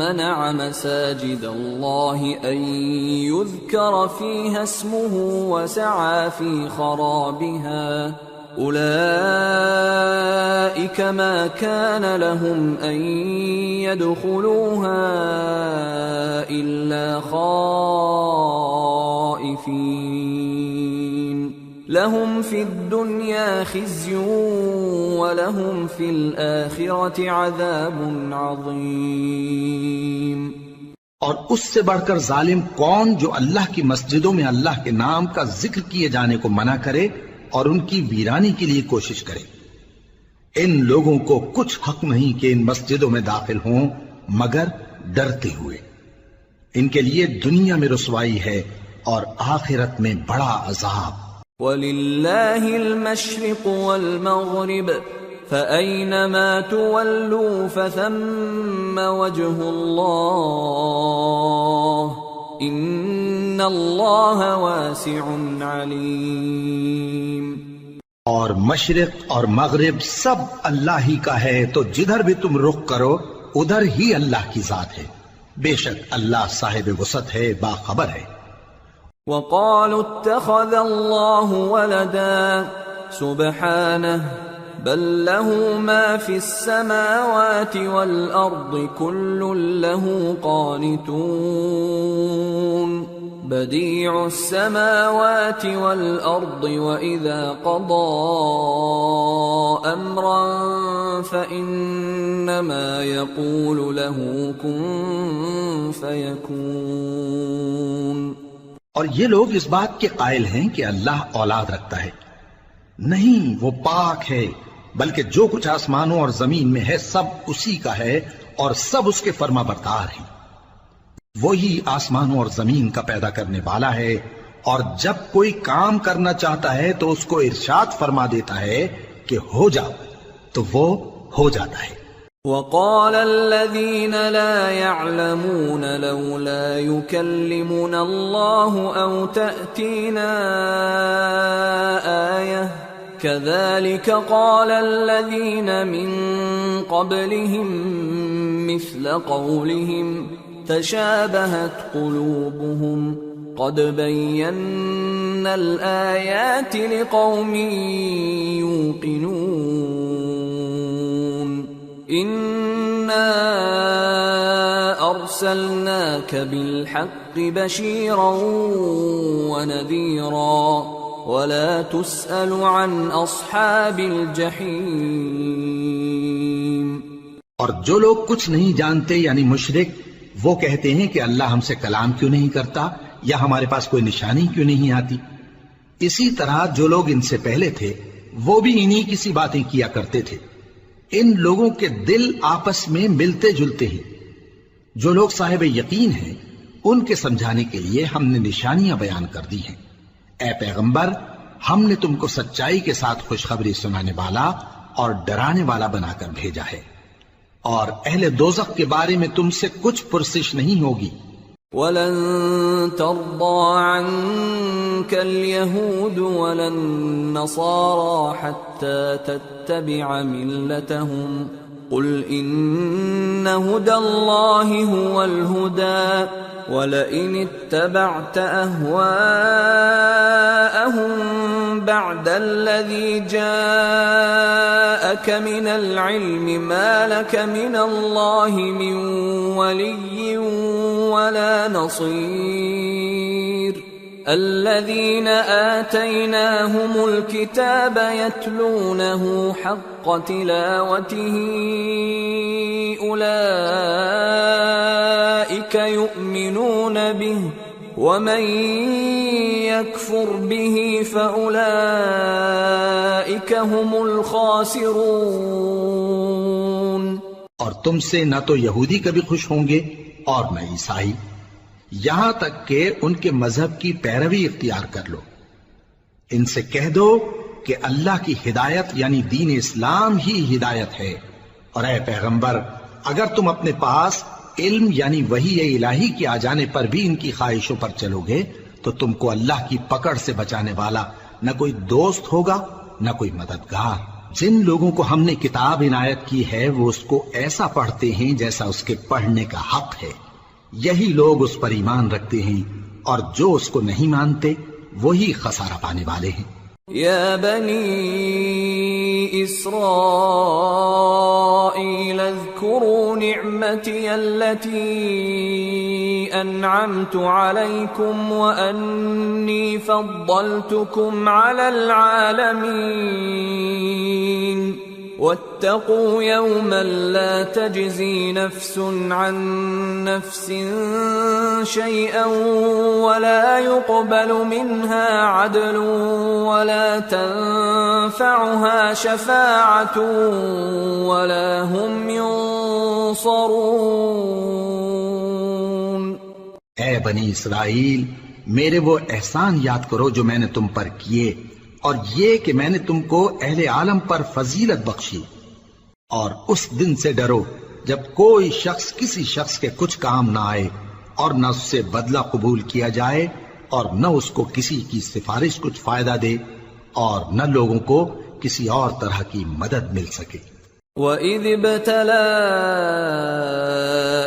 S1: مَنَعَ مَسَاجِدَ اللَّهِ أَنْ يُذْكَرَ فِيهَا اسْمُهُ وَسَعَى فِي خَرَابِهَا أُولَئِكَ مَا كَانَ لَهُمْ أَنْ يَدْخُلُوهَا إِلَّا خَائِفِينَ لَهُمْ فِي الدُّنْيَا خِزْيٌ وَلَهُمْ فِي الْآخِرَةِ عَذَابٌ عَظِيمٌ۔
S2: اور اس سے بڑھ کر ظالم کون جو اللہ کی مسجدوں میں اللہ کے نام کا ذکر کیے جانے کو منع کرے اور ان کی ویرانی کے لیے کوشش کرے۔ ان لوگوں کو کچھ حق نہیں کہ ان مسجدوں میں داخل ہوں مگر ڈرتے ہوئے۔ ان کے لیے دنیا میں رسوائی ہے اور آخرت میں بڑا عذاب۔
S1: وَلِلَّهِ الْمَشْرِقُ وَالْمَغْرِبُ فَأَيْنَمَا تُوَلُّوا فَثَمَّ وَجْهُ اللَّهِ إِنَّ اللَّهَ وَاسِعٌ عَلِيمٌ۔
S2: اور مشرق اور مغرب سب اللہ ہی کا ہے، تو جدھر بھی تم رخ کرو ادھر ہی اللہ کی ذات ہے، بے شک اللہ صاحب وسعت ہے، باخبر ہے۔
S1: وَقَالُوا اتَّخَذَ اللَّهُ وَلَدًا سُبْحَانَهُ بَل لَّهُ مَا فِي السَّمَاوَاتِ وَالْأَرْضِ كُلٌّ لَّهُ قَانِتُونَ بَدِيعُ السَّمَاوَاتِ وَالْأَرْضِ وَإِذَا قَضَى أَمْرًا فَإِنَّمَا يَقُولُ لَهُ كُن فَيَكُونُ۔
S2: اور یہ لوگ اس بات کے قائل ہیں کہ اللہ اولاد رکھتا ہے، نہیں، وہ پاک ہے، بلکہ جو کچھ آسمانوں اور زمین میں ہے سب اسی کا ہے اور سب اس کے فرما بردار ہیں۔ وہی آسمانوں اور زمین کا پیدا کرنے والا ہے، اور جب کوئی کام کرنا چاہتا ہے تو اس کو ارشاد فرما دیتا ہے کہ ہو جاؤ، تو وہ ہو جاتا ہے۔
S1: وَقَالَ الَّذِينَ لَا يَعْلَمُونَ لَوْلَا يُكَلِّمُنَا اللَّهُ أَوْ تَأْتِينَا آيَةٌ كَذَلِكَ قَالَ الَّذِينَ مِن قَبْلِهِم مِّثْلَ قَوْلِهِمْ تَشَابَهَتْ قُلُوبُهُمْ قَدْ بَيَّنَّا الْآيَاتِ لِقَوْمٍ يُوقِنُونَ إِنَّا أَرْسَلْنَاكَ بِالْحَقِّ بَشِيرًا وَنَذِيرًا وَلَا تُسْأَلُ عَنْ أَصْحَابِ الْجَحِيمِ۔
S2: اور جو لوگ کچھ نہیں جانتے یعنی مشرک، وہ کہتے ہیں کہ اللہ ہم سے کلام کیوں نہیں کرتا یا ہمارے پاس کوئی نشانی کیوں نہیں آتی۔ اسی طرح جو لوگ ان سے پہلے تھے وہ بھی انہی کسی باتیں کیا کرتے تھے۔ ان لوگوں کے دل آپس میں ملتے جلتے ہیں۔ جو لوگ صاحب یقین ہیں ان کے سمجھانے کے لیے ہم نے نشانیاں بیان کر دی ہیں۔ اے پیغمبر، ہم نے تم کو سچائی کے ساتھ خوشخبری سنانے والا اور ڈرانے والا بنا کر بھیجا ہے، اور اہل دوزخ کے بارے میں تم سے کچھ پرسش نہیں ہوگی۔
S1: وَلَن تَرْضَىٰ عَنكَ الْيَهُودُ وَلَا النَّصَارَىٰ حَتَّىٰ تَتَّبِعَ مِلَّتَهُمْ قُلْ إِنَّ هُدَى اللَّهِ هُوَ الْهُدَىٰ وَلَئِنِ اتَّبَعْتَ أَهْوَاءَهُم بَعْدَ الَّذِي جَاءَكَ مِنَ الْعِلْمِ مَا لَكَ مِنَ اللَّهِ مِن وَلِيٍّ وَلَا نَصِيرٍ الَّذِينَ آتَيْنَاهُمُ الْكِتَابَ يَتْلُونَهُ حَقَّ تِلَاوَتِهِ أُولَئِكَ يُؤْمِنُونَ بِهِ وَمَن يَكْفُرْ بِهِ فَأُولَئِكَ هُمُ الْخَاسِرُونَ۔
S2: اور تم سے نہ تو یہودی کبھی خوش ہوں گے اور نہ عیسائی، یہاں تک کہ ان کے مذہب کی پیروی اختیار کر لو۔ ان سے کہہ دو کہ اللہ کی ہدایت یعنی دین اسلام ہی ہدایت ہے، اور اے پیغمبر اگر تم اپنے پاس علم یعنی وحی الہی کے آ جانے پر بھی ان کی خواہشوں پر چلو گے تو تم کو اللہ کی پکڑ سے بچانے والا نہ کوئی دوست ہوگا نہ کوئی مددگار۔ جن لوگوں کو ہم نے کتاب عنایت کی ہے وہ اس کو ایسا پڑھتے ہیں جیسا اس کے پڑھنے کا حق ہے، یہی لوگ اس پر ایمان رکھتے ہیں، اور جو اس کو نہیں مانتے وہی خسارہ پانے والے ہیں۔
S1: یا بنی اسرائیل اذکروا نعمتی التي انعمت علیکم وانی فضلتکم علی العالمین واتقوا يوما لا تجزي نفس عن نفس شيئا ولا يقبل منها عدل ولا تنفعها شفاعة ولا هم ينصرون۔
S2: اے بنی اسرائیل، میرے وہ احسان یاد کرو جو میں نے تم پر کیے، اور یہ کہ میں نے تم کو اہل عالم پر فضیلت بخشی، اور اس دن سے ڈرو جب کوئی شخص کسی شخص کے کچھ کام نہ آئے، اور نہ اس سے بدلہ قبول کیا جائے، اور نہ اس کو کسی کی سفارش کچھ فائدہ دے، اور نہ لوگوں کو کسی اور طرح کی مدد مل سکے۔
S1: وَإِذِ ابْتَلَىٰ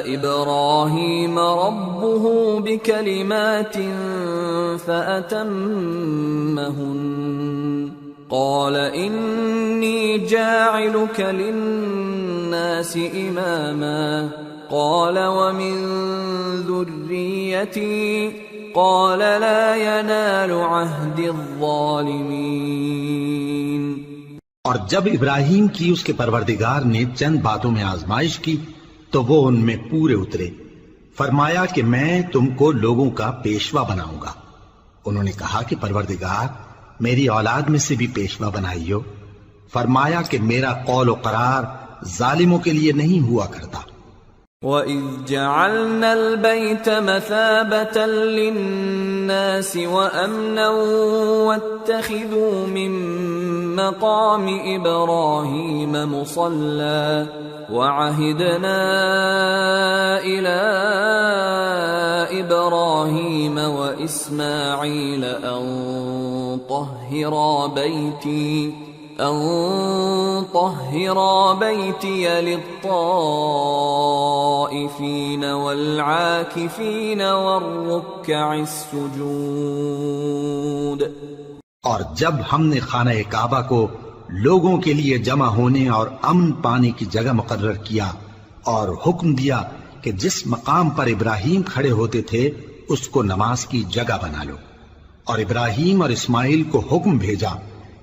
S1: إِبْرَاهِيمَ رَبُّهُ بِكَلِمَاتٍ فَأَتَمَّهُنَّ قَالَ إِنِّي جَاعِلُكَ لِلنَّاسِ إِمَامًا قَالَ وَمِن ذُرِّيَّتِي قَالَ لَا يَنَالُ عَهْدِ الظَّالِمِينَ۔
S2: اور جب ابراہیم کی اس کے پروردگار نے چند باتوں میں آزمائش کی تو وہ ان میں پورے اترے۔ فرمایا کہ میں تم کو لوگوں کا پیشوا بناؤں گا۔ انہوں نے کہا کہ پروردگار میری اولاد میں سے بھی پیشوا بنائیو۔ فرمایا کہ میرا قول و قرار ظالموں کے لیے نہیں ہوا کرتا۔
S1: وَإِذْ جَعَلْنَا الْبَيْتَ مَثَابَةً لِلنَّاسِ وَأَمْنًا وَاتَّخِذُوا مِن مَّقَامِ إِبْرَاهِيمَ مُصَلًّى وَعَهِدْنَا إِلَىٰ إِبْرَاهِيمَ وَإِسْمَاعِيلَ أَن طَهِّرَا بَيْتِيَ لِلطَّائِفِينَ وَالْعَاكِفِينَ وَالرُّكَّعِ السُّجُودِ۔
S2: اور جب ہم نے خانہ کعبہ کو لوگوں کے لیے جمع ہونے اور امن پانے کی جگہ مقرر کیا، اور حکم دیا کہ جس مقام پر ابراہیم کھڑے ہوتے تھے اس کو نماز کی جگہ بنا لو، اور ابراہیم اور اسماعیل کو حکم بھیجا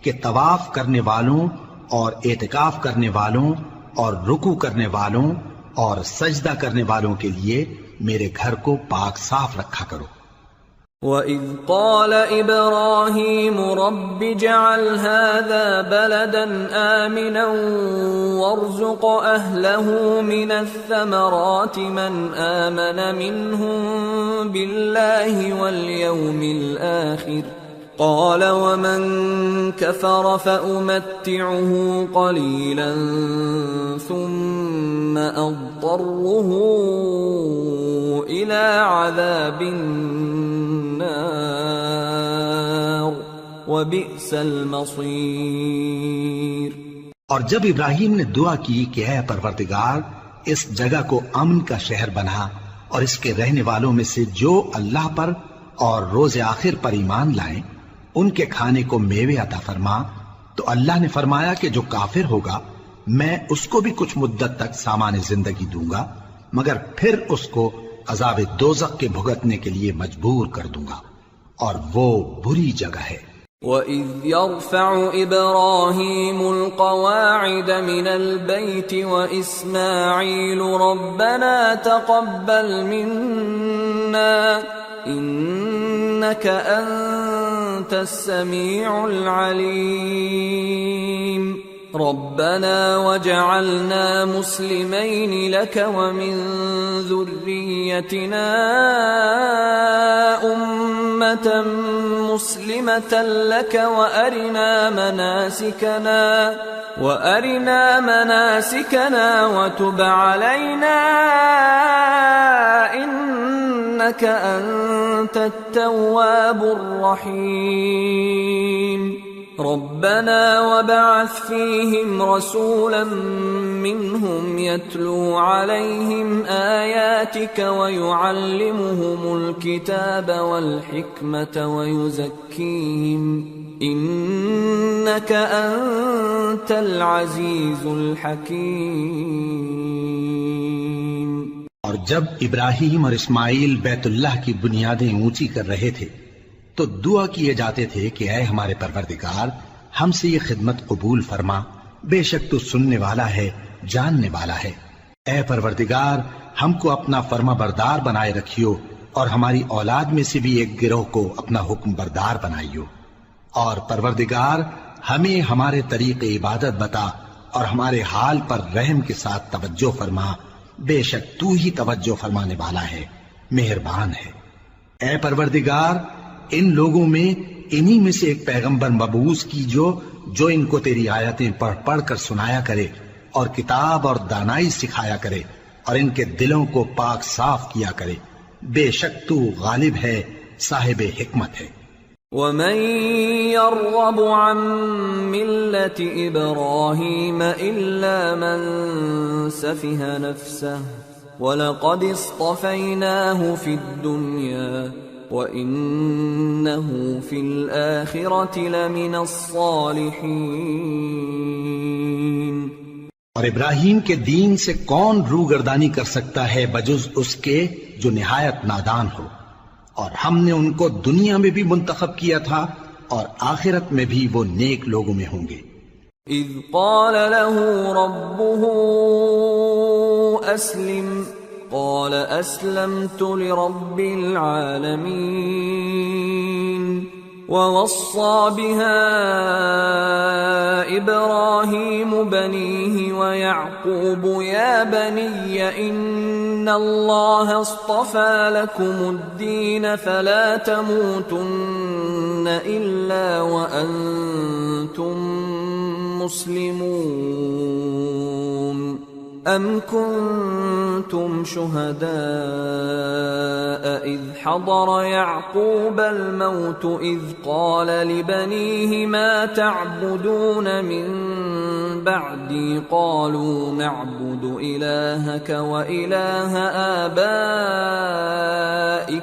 S2: کہ طواف کرنے والوں اور اعتکاف کرنے والوں اور رکوع کرنے والوں اور سجدہ کرنے والوں کے لیے میرے گھر کو پاک صاف رکھا کرو۔
S1: وَإِذْ قَالَ إِبْرَاهِيمُ رَبِّ اجْعَلْ هَذَا بَلَدًا آمِنًا وَارْزُقْ أَهْلَهُ مِنَ الثَّمَرَاتِ مَنْ آمَنَ مِنْهُمْ بِاللَّهِ وَالْيَوْمِ الْآخِرِ قَالَ وَمَنْ كَفَرَ فَأُمَتِّعُهُ قَلِيلًا ثُمَّ أَضْطَرُّهُ إِلَى عَذَابِ النَّارِ وَبِئْسَ الْمَصِيرُ۔
S2: اور جب ابراہیم نے دعا کی کہ اے پروردگار اس جگہ کو امن کا شہر بنا اور اس کے رہنے والوں میں سے جو اللہ پر اور روز آخر پر ایمان لائیں ان کے کھانے کو میوے عطا فرما، تو اللہ نے فرمایا کہ جو کافر ہوگا میں اس کو بھی کچھ مدت تک سامان زندگی دوں گا، مگر پھر اس کو عذاب دوزخ کے بھگتنے کے لیے مجبور کر دوں گا، اور وہ بری جگہ ہے۔
S1: وَإِذْ يَرْفَعُ إِبْرَاهِيمُ الْقَوَاعِدَ مِنَ الْبَيْتِ وَإِسْمَاعِيلُ رَبَّنَا تَقَبَّلْ مِنَّا إِنَّكَ أَنْتَ السَّمِيعُ الْعَلِيمُ رَبَّنَا وَاجْعَلْنَا مُسْلِمَيْنِ لَكَ وَمِنْ ذُرِّيَّتِنَا أُمَّةً مُسْلِمَةً لَكَ وَأَرِنَا مَنَاسِكَنَا وَتُبْ عَلَيْنَا إِنَّكَ أَنْتَ التَّوَّابُ الرَّحِيمُ رَبَّنَا وَابْعَثْ فِيهِمْ رَسُولًا مِّنْهُمْ يَتْلُو عَلَيْهِمْ آيَاتِكَ وَيُعَلِّمُهُمُ الْكِتَابَ وَالْحِكْمَةَ وَيُزَكِّيهِمْ إِنَّكَ أَنْتَ الْعَزِيزُ الْحَكِيمُ۔
S2: اور جب ابراہیم اور اسماعیل بیت اللہ کی بنیادیں اونچی کر رہے تھے تو دعا کیے جاتے تھے کہ اے ہمارے پروردگار ہم سے یہ خدمت قبول فرما، بے شک تو سننے والا ہے، جاننے والا ہے۔ اے پروردگار ہم کو اپنا فرما بردار بنائے رکھیو اور ہماری اولاد میں سے بھی ایک گروہ کو اپنا حکم بردار بنائیو، اور پروردگار ہمیں ہمارے طریق عبادت بتا اور ہمارے حال پر رحم کے ساتھ توجہ فرما، بے شک تو ہی توجہ فرمانے والا ہے، مہربان ہے۔ اے پروردگار ان لوگوں میں انہی میں سے ایک پیغمبر مبعوث کی جو ان کو تیری آیتیں پڑھ پڑھ کر سنایا کرے اور کتاب اور دانائی سکھایا کرے اور ان کے دلوں کو پاک صاف کیا کرے، بے شک تو غالب ہے، صاحب حکمت ہے۔
S1: وَمَن يَرْغَبُ عَن مِّلَّةِ إِبْرَاهِيمَ إِلَّا مَن سَفِهَ نَفْسَهُ وَلَقَدِ اصْطَفَيْنَاهُ فِي الدُّنْيَا وَإِنَّهُ فِي الْآخِرَةِ لَمِنَ الصَّالِحِينَ۔
S2: اور ابراہیم کے دین سے کون روگردانی کر سکتا ہے بجز اس کے جو نہایت نادان ہو، اور ہم نے ان کو دنیا میں بھی منتخب کیا تھا اور آخرت میں بھی وہ نیک لوگوں میں ہوں گے۔
S1: اذ قال له ربه اسلم قال اسلمت لرب العالمين ووصى بها ابراهيم بنيه ويعقوب يا بني ان الله اصطفى لكم الدين فلا تموتن الا وانتم مسلمون ام كنتم شهداء اذ حضر يعقوب الموت اذ قال لبنيه ما تعبدون من بعدي قالوا نعبد الهك واله آبائك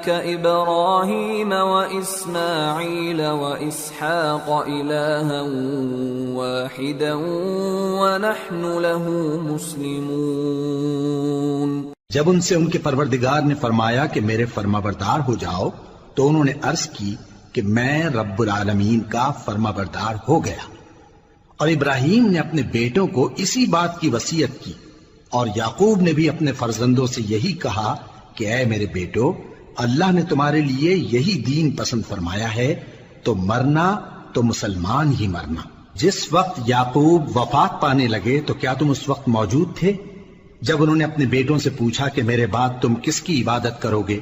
S1: ابراهيم واسماعيل واسحاق الها واحدا ونحن له مسلمون۔
S2: جب ان سے ان کے پروردگار نے فرمایا کہ میرے فرمانبردار ہو جاؤ تو انہوں نے عرض کی کہ میں رب العالمین کا فرمانبردار ہو گیا، اور ابراہیم نے اپنے بیٹوں کو اسی بات کی وصیت کی، اور یعقوب نے بھی اپنے فرزندوں سے یہی کہا کہ اے میرے بیٹو، اللہ نے تمہارے لیے یہی دین پسند فرمایا ہے، تو مرنا تو مسلمان ہی مرنا۔ جس وقت یعقوب وفات پانے لگے تو کیا تم اس وقت موجود تھے؟ جب انہوں نے اپنے بیٹوں سے پوچھا کہ میرے بعد تم کس کی عبادت کرو گے،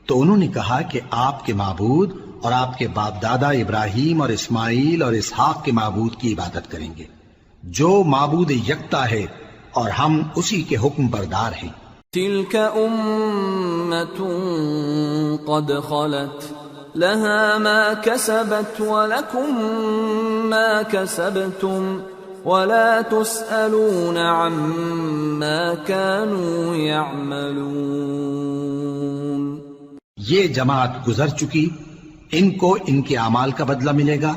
S2: تو انہوں نے کہا کہ آپ کے معبود اور آپ کے باپ دادا ابراہیم اور اسماعیل اور اسحاق کے معبود کی عبادت کریں گے، جو معبود یکتا ہے اور ہم اسی کے حکم بردار ہیں۔
S1: تلك أمة قد خلت لها ما كسبت ولكم ما كسبتم ولا تسألون عما كانوا يعملون۔
S2: یہ جماعت گزر چکی، ان کو ان کے اعمال کا بدلہ ملے گا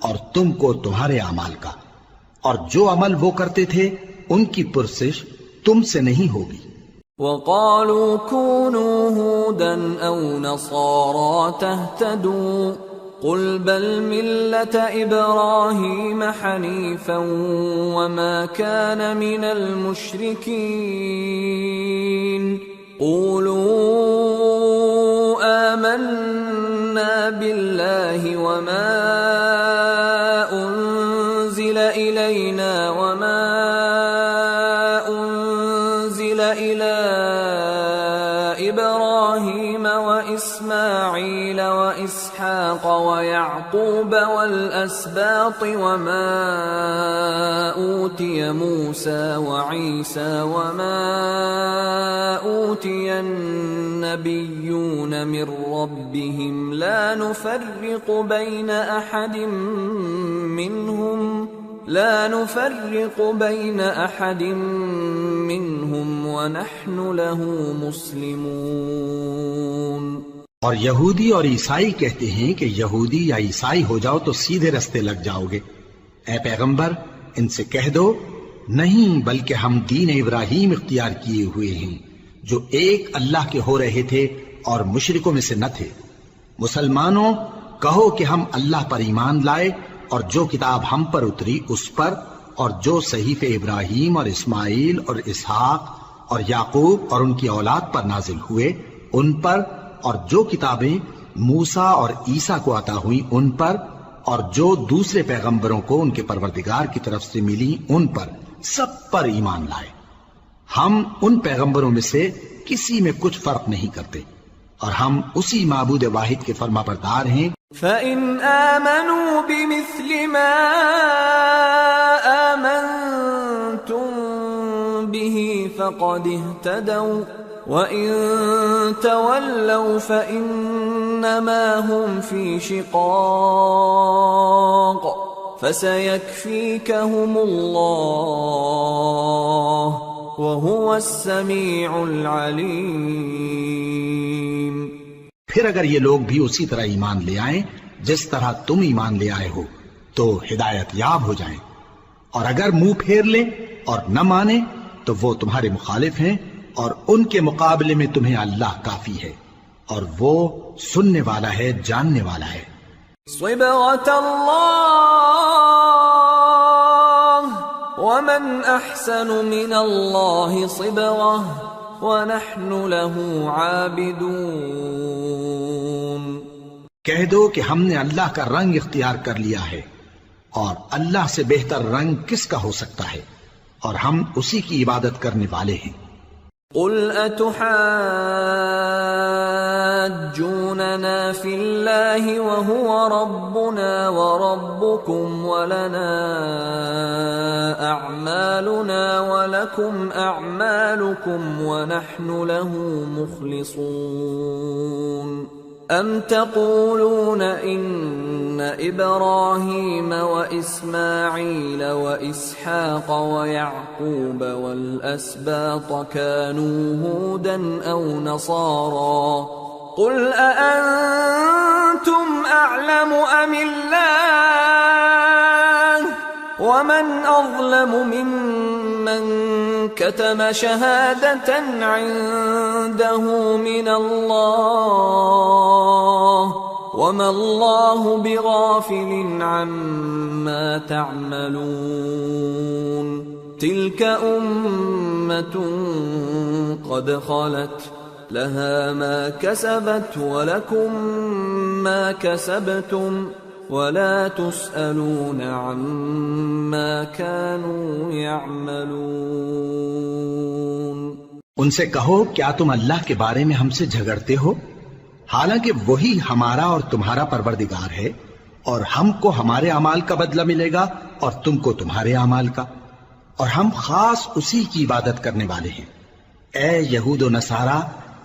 S2: اور تم کو تمہارے اعمال کا، اور جو عمل وہ کرتے تھے ان کی پرسش تم سے نہیں ہوگی۔
S1: وقالوا كونوا هودا أو نصارى تهتدوا قل بل ملة إبراهيم حنيفا وما كان من المشركين قولوا آمنا بالله وما أنزل إلينا وما أنزل إلى إبراهيم وإسماعيل وإسحاق ويعقوب والأسباط وما أوتي موسى وعيسى وما أوتي النبيون من ربهم لا نفرق بين أحد منهم ونحن له مسلمون۔
S2: اور یہودی اور عیسائی کہتے ہیں کہ یہودی یا عیسائی ہو جاؤ تو سیدھے رستے لگ جاؤ گے۔ اے پیغمبر ان سے کہہ دو نہیں، بلکہ ہم دین ابراہیم اختیار کیے ہوئے ہیں جو ایک اللہ کے ہو رہے تھے اور مشرکوں میں سے نہ تھے۔ مسلمانوں کہو کہ ہم اللہ پر ایمان لائے اور جو کتاب ہم پر اتری اس پر، اور جو صحیفے ابراہیم اور اسماعیل اور اسحاق اور یعقوب اور ان کی اولاد پر نازل ہوئے ان پر، اور جو کتابیں موسیٰ اور عیسیٰ کو عطا ہوئیں ان پر، اور جو دوسرے پیغمبروں کو ان کے پروردگار کی طرف سے ملی ان پر، سب پر ایمان لائے۔ ہم ان پیغمبروں میں سے کسی میں کچھ فرق نہیں کرتے، اور ہم اسی معبود واحد کے فرما بردار ہیں۔
S1: فَإِنْ آمَنُوا بِمِثْلِ مَا آمَنْتُمْ بِهِ فَقَدِ اهْتَدَوْا وَإِنْ تَوَلَّوْا فَإِنَّمَا هُمْ فِي شِقَاقٍ فَسَيَكْفِيكَهُمُ اللَّهُ وَهُوَ السَّمِيعُ الْعَلِيمُ۔
S2: پھر اگر یہ لوگ بھی اسی طرح ایمان لے آئیں جس طرح تم ایمان لے آئے ہو تو ہدایت یاب ہو جائیں، اور اگر منہ پھیر لیں اور نہ مانیں تو وہ تمہارے مخالف ہیں، اور ان کے مقابلے میں تمہیں اللہ کافی ہے، اور وہ سننے والا ہے، جاننے والا ہے۔
S1: صبغة الله ومن أحسن من الله صبغة وَنَحْنُ لَهُ عَابِدُونَ۔
S2: کہہ دو کہ ہم نے اللہ کا رنگ اختیار کر لیا ہے، اور اللہ سے بہتر رنگ کس کا ہو سکتا ہے، اور ہم اسی کی عبادت کرنے والے ہیں۔
S1: قُلْ أَتُحَاجُّونَنَا فِي اللَّهِ وَهُوَ رَبُّنَا وَرَبُّكُمْ وَلَنَا أَعْمَالُنَا وَلَكُمْ أَعْمَالُكُمْ وَنَحْنُ لَهُ مُخْلِصُونَ أَمْ تَقُولُونَ إِنَّ إِبْرَاهِيمَ وَإِسْمَاعِيلَ وَإِسْحَاقَ وَيَعْقُوبَ وَالْأَسْبَاطَ كَانُوا هُودًا أَوْ نَصَارَى قُلْ أَأَنْتُمْ أَعْلَمُ أَمِ اللَّهُ وَمَنْ أَظْلَمُ مِمَّنْ كَتَمَ شَهَادَةً عِنْدَهُ مِنَ اللَّهِ وما الله بغافل عما تعملون تلك أمة قد خلت لها ما كسبت ولكم ما كسبتم ولا تسألون عما كانوا يعملون۔
S2: ان سے کہو کیا تم اللہ کے بارے میں ہم سے جھگڑتے ہو، حالانکہ وہی ہمارا اور تمہارا پروردگار ہے، اور ہم کو ہمارے اعمال کا بدلہ ملے گا اور تم کو تمہارے اعمال کا، اور ہم خاص اسی کی عبادت کرنے والے ہیں۔ اے یہود و نصارا،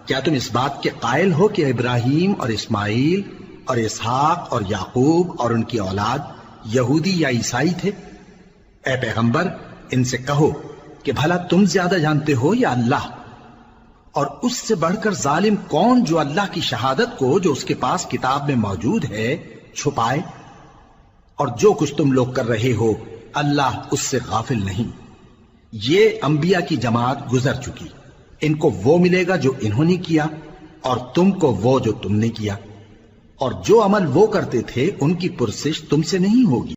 S2: کیا تم اس بات کے قائل ہو کہ ابراہیم اور اسماعیل اور اسحاق اور یعقوب اور ان کی اولاد یہودی یا عیسائی تھے؟ اے پیغمبر، ان سے کہو کہ بھلا تم زیادہ جانتے ہو یا اللہ؟ اور اس سے بڑھ کر ظالم کون جو اللہ کی شہادت کو جو اس کے پاس کتاب میں موجود ہے چھپائے؟ اور جو کچھ تم لوگ کر رہے ہو اللہ اس سے غافل نہیں۔ یہ انبیاء کی جماعت گزر چکی، ان کو وہ ملے گا جو انہوں نے کیا، اور تم کو وہ جو تم نے کیا، اور جو عمل وہ کرتے تھے ان کی پرسش تم سے نہیں ہوگی۔